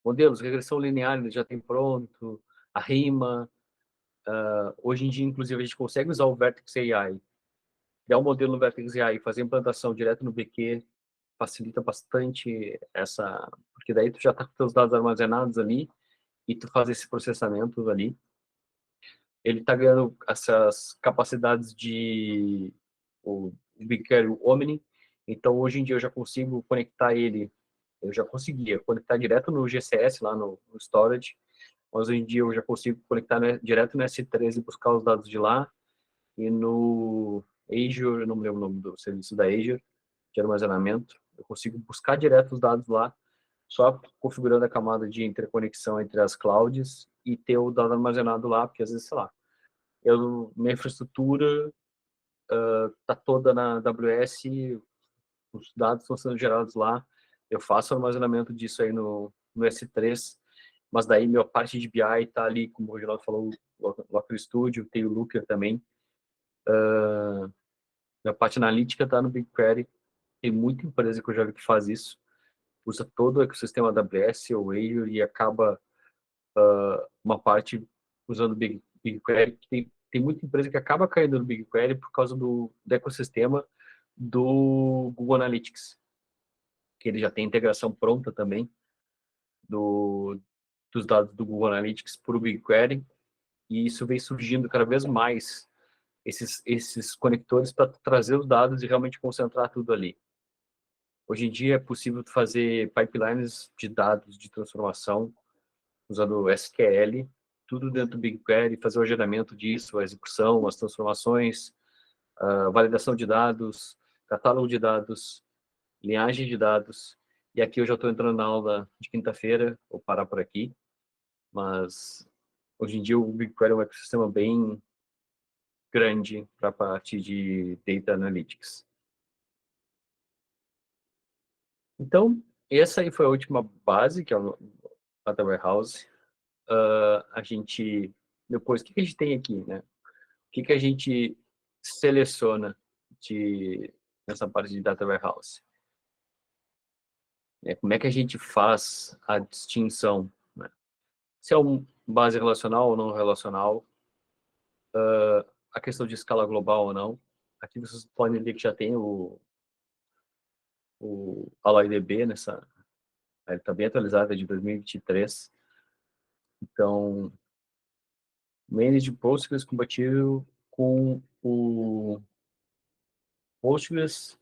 [SPEAKER 1] modelos, regressão linear, ele já tem pronto, a rima. Hoje em dia, inclusive, a gente consegue usar o Vertex AI, criar um modelo no Vertex AI, fazer implantação direto no BQ, facilita bastante essa, porque daí tu já está com teus dados armazenados ali e tu faz esse processamento ali. Ele está ganhando essas capacidades de o BigQuery Omni, então hoje em dia eu já consigo conectar ele, eu já conseguia conectar direto no GCS, lá no storage, mas hoje em dia eu já consigo conectar direto no S3 e buscar os dados de lá, e no Azure, eu não me lembro o nome do serviço da Azure, de armazenamento, eu consigo buscar direto os dados lá, só configurando a camada de interconexão entre as clouds e ter o dado armazenado lá, porque às vezes, sei lá, minha infraestrutura está toda na AWS, os dados estão sendo gerados lá, eu faço o armazenamento disso aí no S3, mas daí minha parte de BI está ali, como o Reginaldo falou, o Locker Studio, tem o Looker também, minha parte analítica está no BigQuery, tem muita empresa que eu já vi que faz isso, usa todo o ecossistema AWS ou Azure e acaba uma parte usando o BigQuery. Tem muita empresa que acaba caindo no BigQuery por causa do ecossistema do Google Analytics, que ele já tem integração pronta também dos dados do Google Analytics para o BigQuery. E isso vem surgindo cada vez mais, esses conectores para trazer os dados e realmente concentrar tudo ali. Hoje em dia é possível fazer pipelines de dados de transformação usando SQL, tudo dentro do BigQuery, fazer o agendamento disso, a execução, as transformações, a validação de dados, catálogo de dados, linhagem de dados. E aqui eu já estou entrando na aula de quinta-feira, vou parar por aqui, mas hoje em dia o BigQuery é um ecossistema bem grande para a parte de Data Analytics. Então, essa aí foi a última base, que é o Data Warehouse. A gente, depois, o que a gente tem aqui, né? O que a gente seleciona nessa parte de Data Warehouse? Como é que a gente faz a distinção, né? Se é uma base relacional ou não relacional, a questão de escala global ou não. Aqui vocês podem ver que já tem o AlloyDB nessa, ele está bem atualizado, é de 2023. Então, Managed Postgres compatível com o Postgres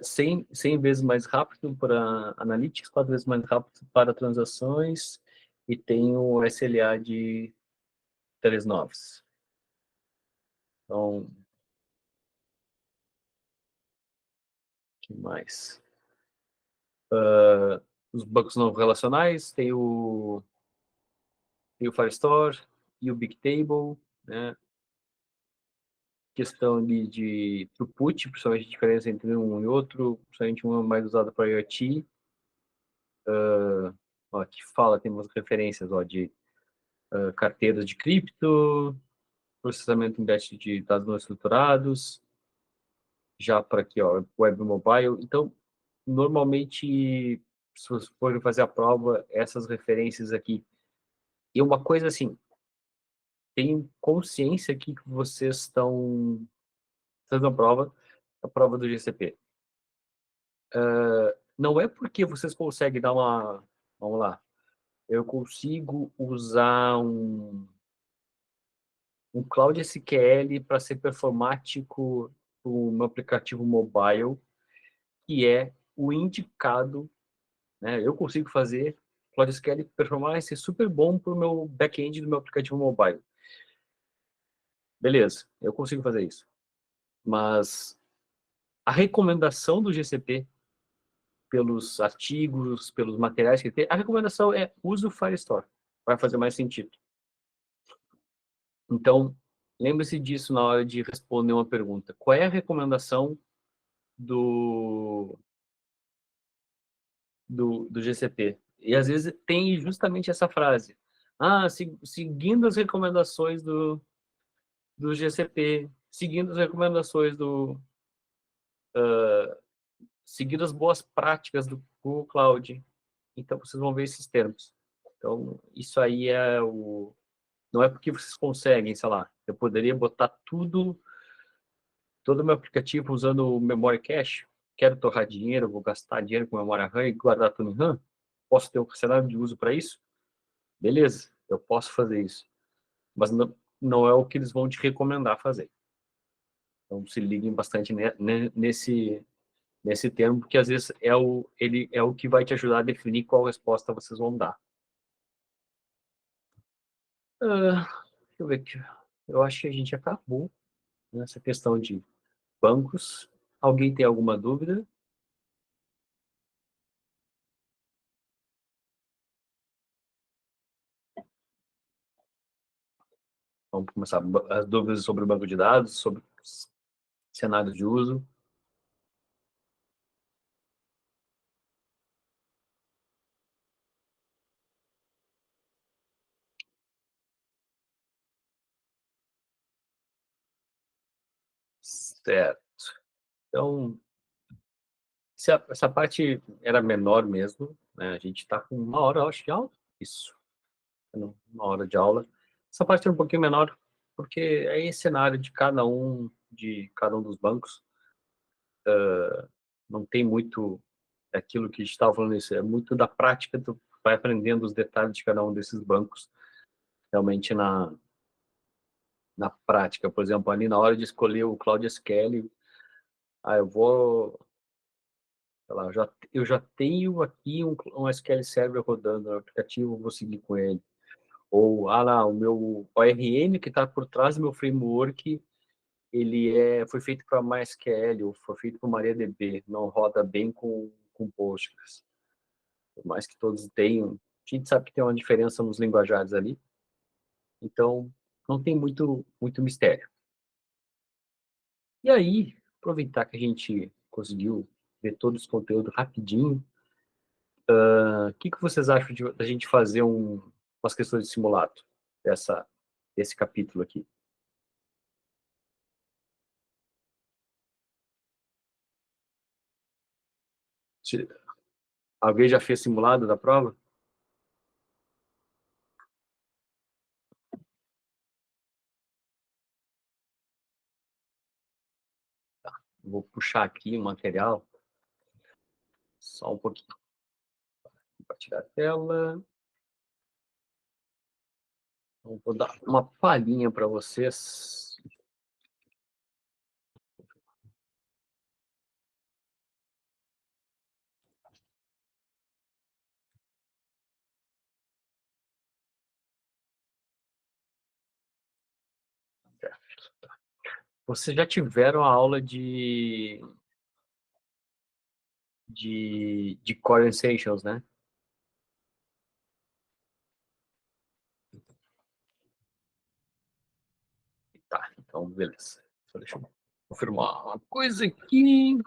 [SPEAKER 1] 100 vezes mais rápido para Analytics, 4 vezes mais rápido para transações, e tem o SLA de 3 noves. Então, o que mais? Os bancos não relacionais, tem o Firestore e o Bigtable, né? Questão de throughput, principalmente a diferença entre um e outro, principalmente uma mais usada para IoT. Aqui fala, tem umas referências de carteiras de cripto, processamento em batch de dados não estruturados, já para aqui, web mobile. Então, normalmente, se vocês forem fazer a prova, essas referências aqui. E uma coisa assim, tem consciência aqui que vocês estão fazendo a prova do GCP. Não é porque vocês conseguem dar uma... Vamos lá. Eu consigo usar um Cloud SQL para ser performático no aplicativo mobile, que é o indicado, né? Eu consigo fazer Cloud SQL performar e ser super bom para o meu back-end do meu aplicativo mobile. Beleza, eu consigo fazer isso. Mas a recomendação do GCP, pelos artigos, pelos materiais que tem, a recomendação é use o Firestore. Vai fazer mais sentido. Então, lembre-se disso na hora de responder uma pergunta. Qual é a recomendação do, do GCP? E às vezes tem justamente essa frase. Seguindo as recomendações do GCP, seguindo as recomendações seguindo as boas práticas do Google Cloud. Então, vocês vão ver esses termos. Então, isso aí não é porque vocês conseguem, sei lá, eu poderia botar todo o meu aplicativo usando o memory cache, quero torrar dinheiro, vou gastar dinheiro com memória RAM e guardar tudo em RAM, posso ter um cenário de uso para isso? Beleza, eu posso fazer isso. Mas não é o que eles vão te recomendar fazer. Então, se liguem bastante nesse termo, porque às vezes ele é o que vai te ajudar a definir qual resposta vocês vão dar. Deixa eu ver aqui. Eu acho que a gente acabou nessa questão de bancos. Alguém tem alguma dúvida? Vamos começar as dúvidas sobre o banco de dados, sobre cenários de uso. Certo. Então, essa parte era menor mesmo, né? A gente está com 1 hora, eu acho, de aula. Isso, 1 hora de aula. Essa parte é um pouquinho menor, porque é esse cenário de cada um dos bancos. Não tem muito aquilo que a gente estava falando, isso é muito da prática, tu vai aprendendo os detalhes de cada um desses bancos. realmente na prática. Por exemplo, ali na hora de escolher o Cloud SQL, eu vou, sei lá, eu já tenho aqui um SQL Server rodando no aplicativo, vou seguir com ele. Ou, lá, o meu ORM que está por trás do meu framework, ele foi feito para MySQL, ou foi feito para MariaDB, não roda bem com Postgres. Por mais que todos tenham, a gente sabe que tem uma diferença nos linguajares ali, então não tem muito mistério. E aí, aproveitar que a gente conseguiu ver todo esse conteúdo rapidinho, o que vocês acham da gente fazer umas questões de simulado desse capítulo aqui? Se- Alguém já fez simulado da prova? Vou puxar aqui o material, só um pouquinho, para tirar a tela. Então, vou dar uma palhinha para vocês. Vocês já tiveram a aula de Core Essentials, né? Tá, então beleza. Só deixa eu confirmar uma coisa aqui.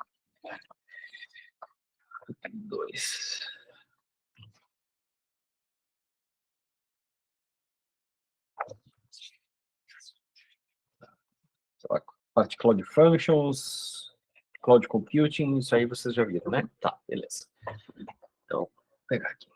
[SPEAKER 1] Dois. Sei lá, parte Cloud Functions, Cloud Computing, isso aí vocês já viram, né? Tá, beleza. Então, vou pegar aqui.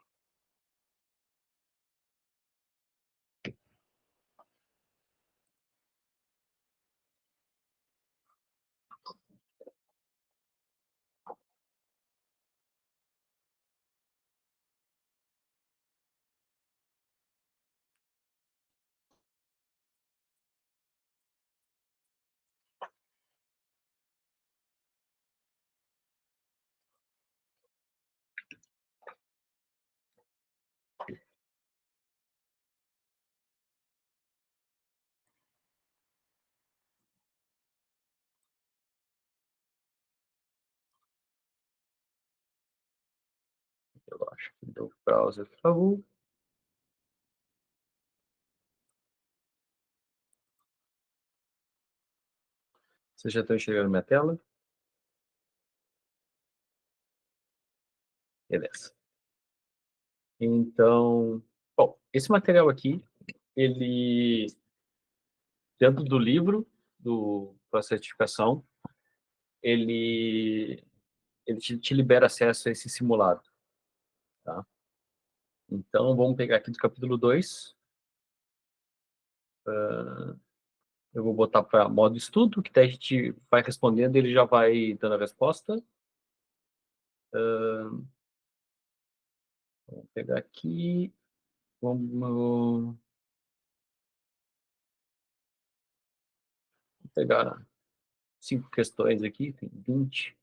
[SPEAKER 1] Eu acho que deu browser, por favor. Vocês já estão enxergando minha tela? Beleza. Então, bom, esse material aqui, ele, dentro do livro para certificação, ele, ele te libera acesso a esse simulado, tá? Então, vamos pegar aqui do capítulo 2. Eu vou botar para modo estudo, que daí a gente vai respondendo e ele já vai dando a resposta. Vamos pegar aqui. Vamos pegar 5 questões aqui, tem 20.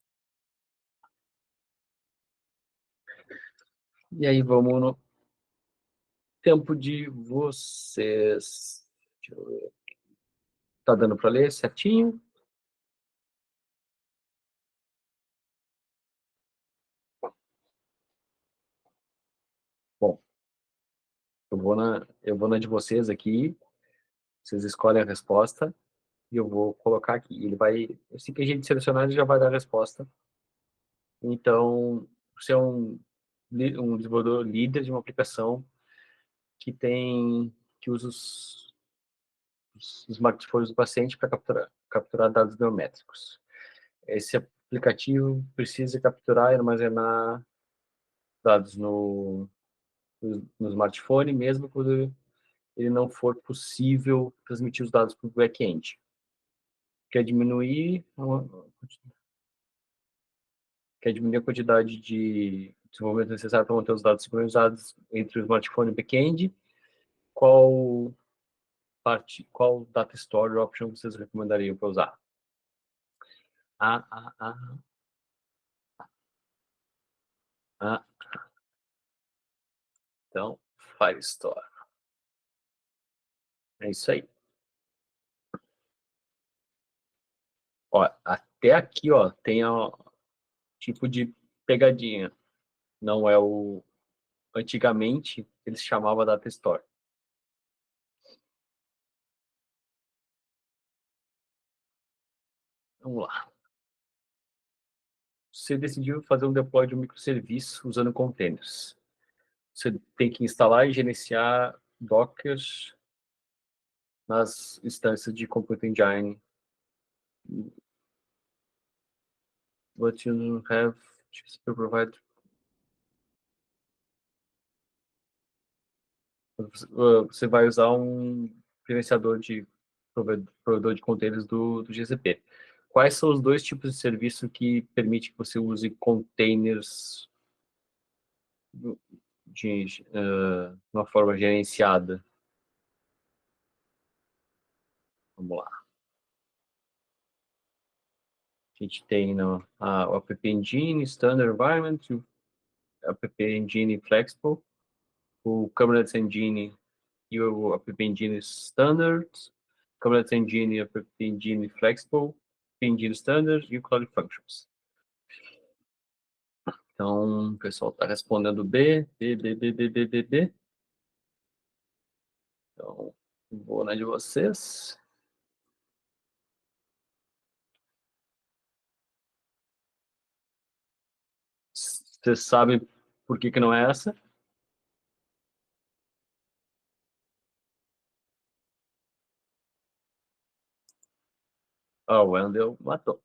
[SPEAKER 1] E aí vamos no tempo de vocês. Deixa eu ver. Tá dando para ler certinho? Bom, eu vou na de vocês aqui, vocês escolhem a resposta e eu vou colocar aqui. Ele vai, assim que a gente selecionar, ele já vai dar a resposta. Então, você é um desenvolvedor líder de uma aplicação que usa os smartphones do paciente para capturar dados biométricos. Esse aplicativo precisa capturar e armazenar dados no smartphone, mesmo quando ele não for possível transmitir os dados para o back-end. Quer diminuir, quer diminuir a quantidade de desenvolvimento necessário para manter os dados sincronizados entre o smartphone e o back-end, qual data store option vocês recomendariam para usar? Ah, ah, ah. Então, Firestore. É isso aí. Ó, até aqui, ó, tem ó, tipo de pegadinha. Não é o... Antigamente, eles chamavam Data Store. Vamos lá. Você decidiu fazer um deploy de um microserviço usando containers. Você tem que instalar e gerenciar Docker nas instâncias de Compute Engine. But you have to provide. Você vai usar um gerenciador de provedor de containers do GCP. Quais são os dois tipos de serviço que permite que você use containers de uma forma gerenciada? Vamos lá. A gente tem o App Engine, Standard Environment, o App Engine Flexible, o Kubernetes Engine e o App Engine Standard, Kubernetes Engine, App Engine Flexible, App Engine Standard e o Cloud Functions. Então, o pessoal está respondendo B, B, B, B, B, B, B, B. Então, vou na de vocês. Vocês sabem por que não é essa? O Wendel matou.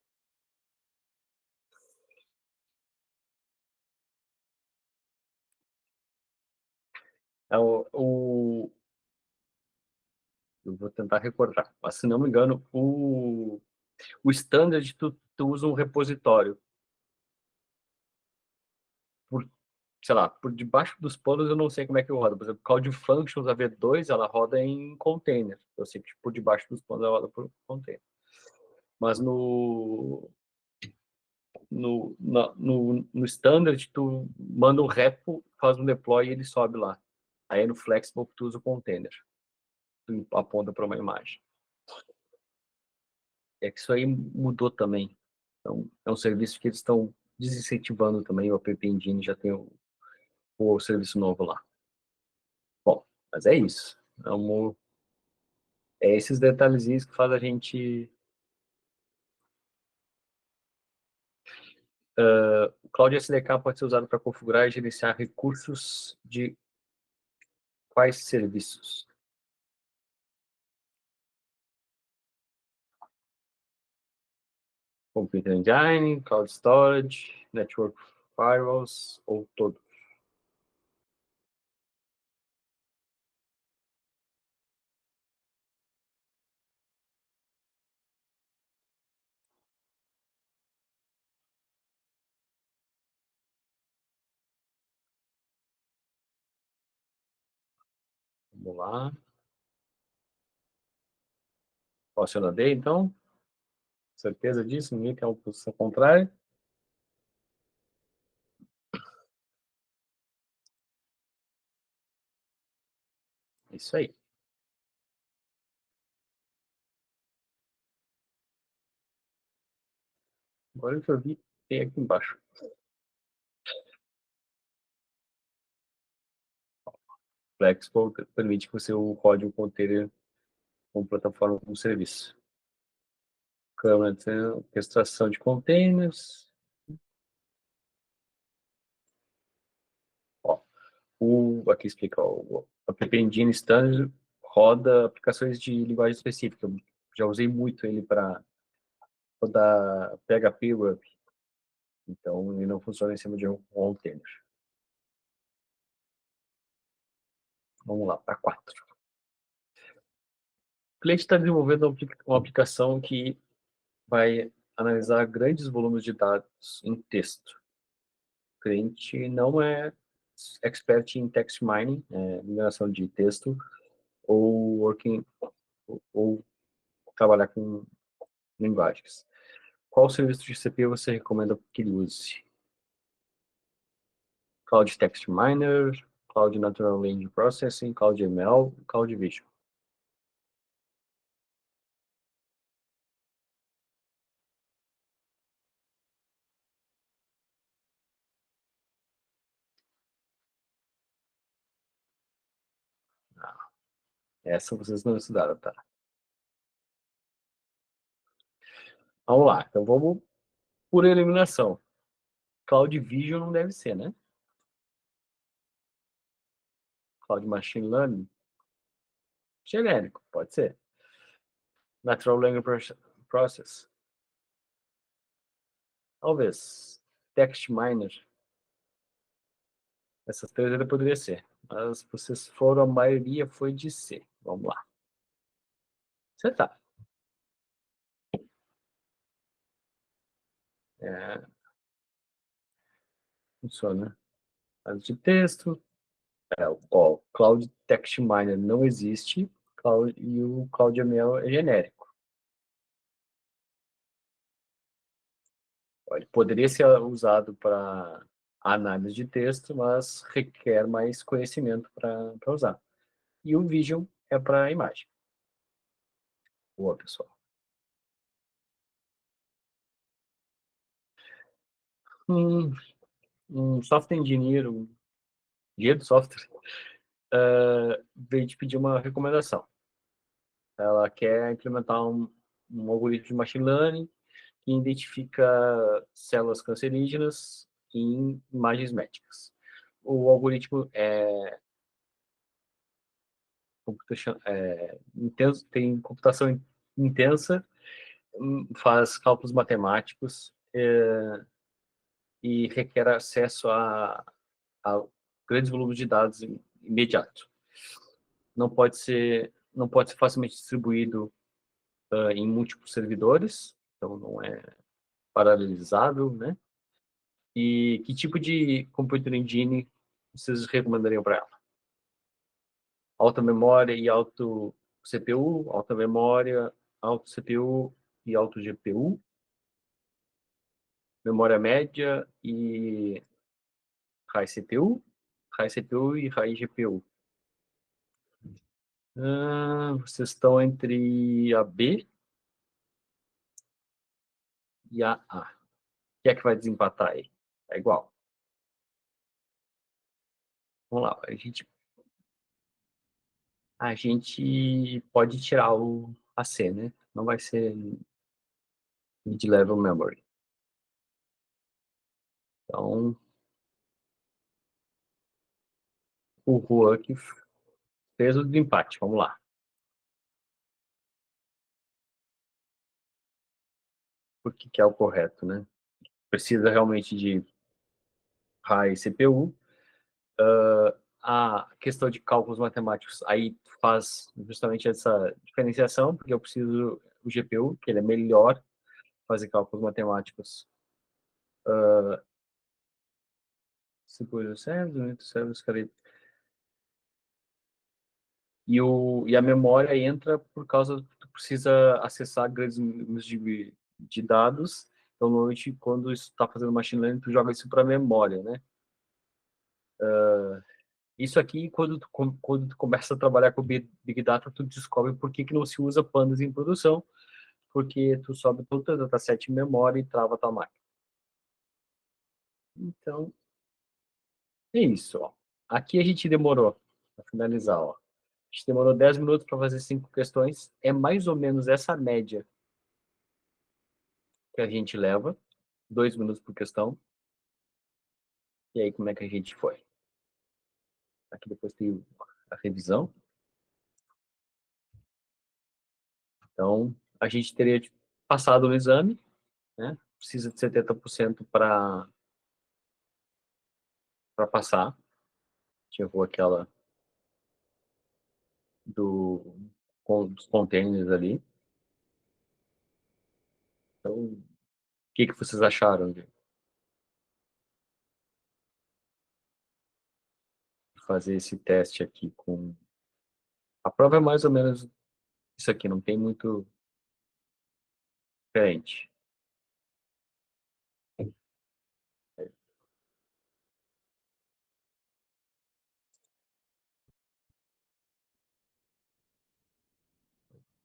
[SPEAKER 1] Eu vou tentar recordar, mas se não me engano, o standard tu usa um repositório. Por, sei lá, por debaixo dos panos eu não sei como é que roda. Por exemplo, Cloud Functions, a V2, ela roda em container. Eu sei que por debaixo dos panos ela roda por container. Mas no standard, tu manda um repo, faz um deploy e ele sobe lá. Aí no Flexible, tu usa o container. Tu aponta para uma imagem. É que isso aí mudou também. Então, é um serviço que eles estão desincentivando também. O App Engine já tem o serviço novo lá. Bom, mas é isso. É esses detalhezinhos que faz a gente... O Cloud SDK pode ser usado para configurar e gerenciar recursos de quais serviços? Computer Engine, Cloud Storage, Network Firewalls ou todos? Vamos lá. Posso eu D, então? Certeza disso? Ninguém tem uma posição contrária? Isso aí. Agora que eu vi, tem aqui embaixo. Flexible permite que você rode um container com plataforma como serviço. Câmara de orquestração de containers. Ó, aqui explica, o App Engine Standard roda aplicações de linguagem específica. Eu já usei muito ele para rodar PHP Web. Então, ele não funciona em cima de um container. Vamos lá, para 4. O cliente está desenvolvendo uma aplicação que vai analisar grandes volumes de dados em texto. O cliente não é expert em text mining, mineração de texto, ou working ou trabalhar com linguagens. Qual serviço de CPU você recomenda que ele use? Cloud Text Miner, Cloud Natural Language Processing, Cloud ML, Cloud Vision. Essa vocês não estudaram, tá? Vamos lá, então vamos por eliminação. Cloud Vision não deve ser, né? Cloud Machine Learning, genérico, pode ser. Natural Language Process, talvez. Text Miner, essas três ainda poderia ser. Mas vocês foram, a maioria foi de C. Vamos lá. Você tá. É, funciona. Mas de texto, ó, Cloud Text Miner não existe, e o Cloud ML é genérico. Ele poderia ser usado para análise de texto, mas requer mais conhecimento para usar. E o Vision é para imagem. Boa, pessoal. Um, um software engineer, um engenheiro de software, veio te pedir uma recomendação. Ela quer implementar um algoritmo de machine learning que identifica células cancerígenas em imagens médicas. O algoritmo intenso, tem computação intensa, faz cálculos matemáticos e requer acesso a grandes volumes de dados imediato. Não pode ser facilmente distribuído em múltiplos servidores, então não é paralelizável, né? E que tipo de computer engine vocês recomendariam para ela? Alta memória e alto CPU, alta memória, alto CPU e alto GPU, memória média e high CPU, high CPU e high GPU. Vocês estão entre a B e a A. O que é que vai desempatar aí? É igual. Vamos lá, a gente pode tirar a C, né? Não vai ser mid-level memory. Então, o Juan que fez o do empate. Vamos lá. Por que é o correto, né? Precisa realmente de high CPU. A questão de cálculos matemáticos aí faz justamente essa diferenciação, porque eu preciso do GPU, que ele é melhor fazer cálculos matemáticos. CPU cérebro, e a memória entra por causa que tu precisa acessar grandes números de dados. Então, normalmente, quando está fazendo machine learning, tu joga isso para a memória, né? Isso aqui, quando tu começa a trabalhar com Big Data, tu descobre por que não se usa pandas em produção, porque tu sobe todo o teu dataset em memória e trava a tua máquina. Então, é isso, ó. Aqui a gente demorou, para finalizar, ó. A gente demorou 10 minutos para fazer 5 questões. É mais ou menos essa média que a gente leva, 2 minutos por questão. E aí, como é que a gente foi? Aqui depois tem a revisão. Então, a gente teria passado no exame, né? Precisa de 70% para passar. Tirou aquela dos containers ali. Então, o que vocês acharam de fazer esse teste aqui com A prova é mais ou menos isso aqui, não tem muito diferente.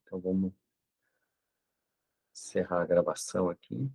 [SPEAKER 1] Então vamos encerrar a gravação aqui.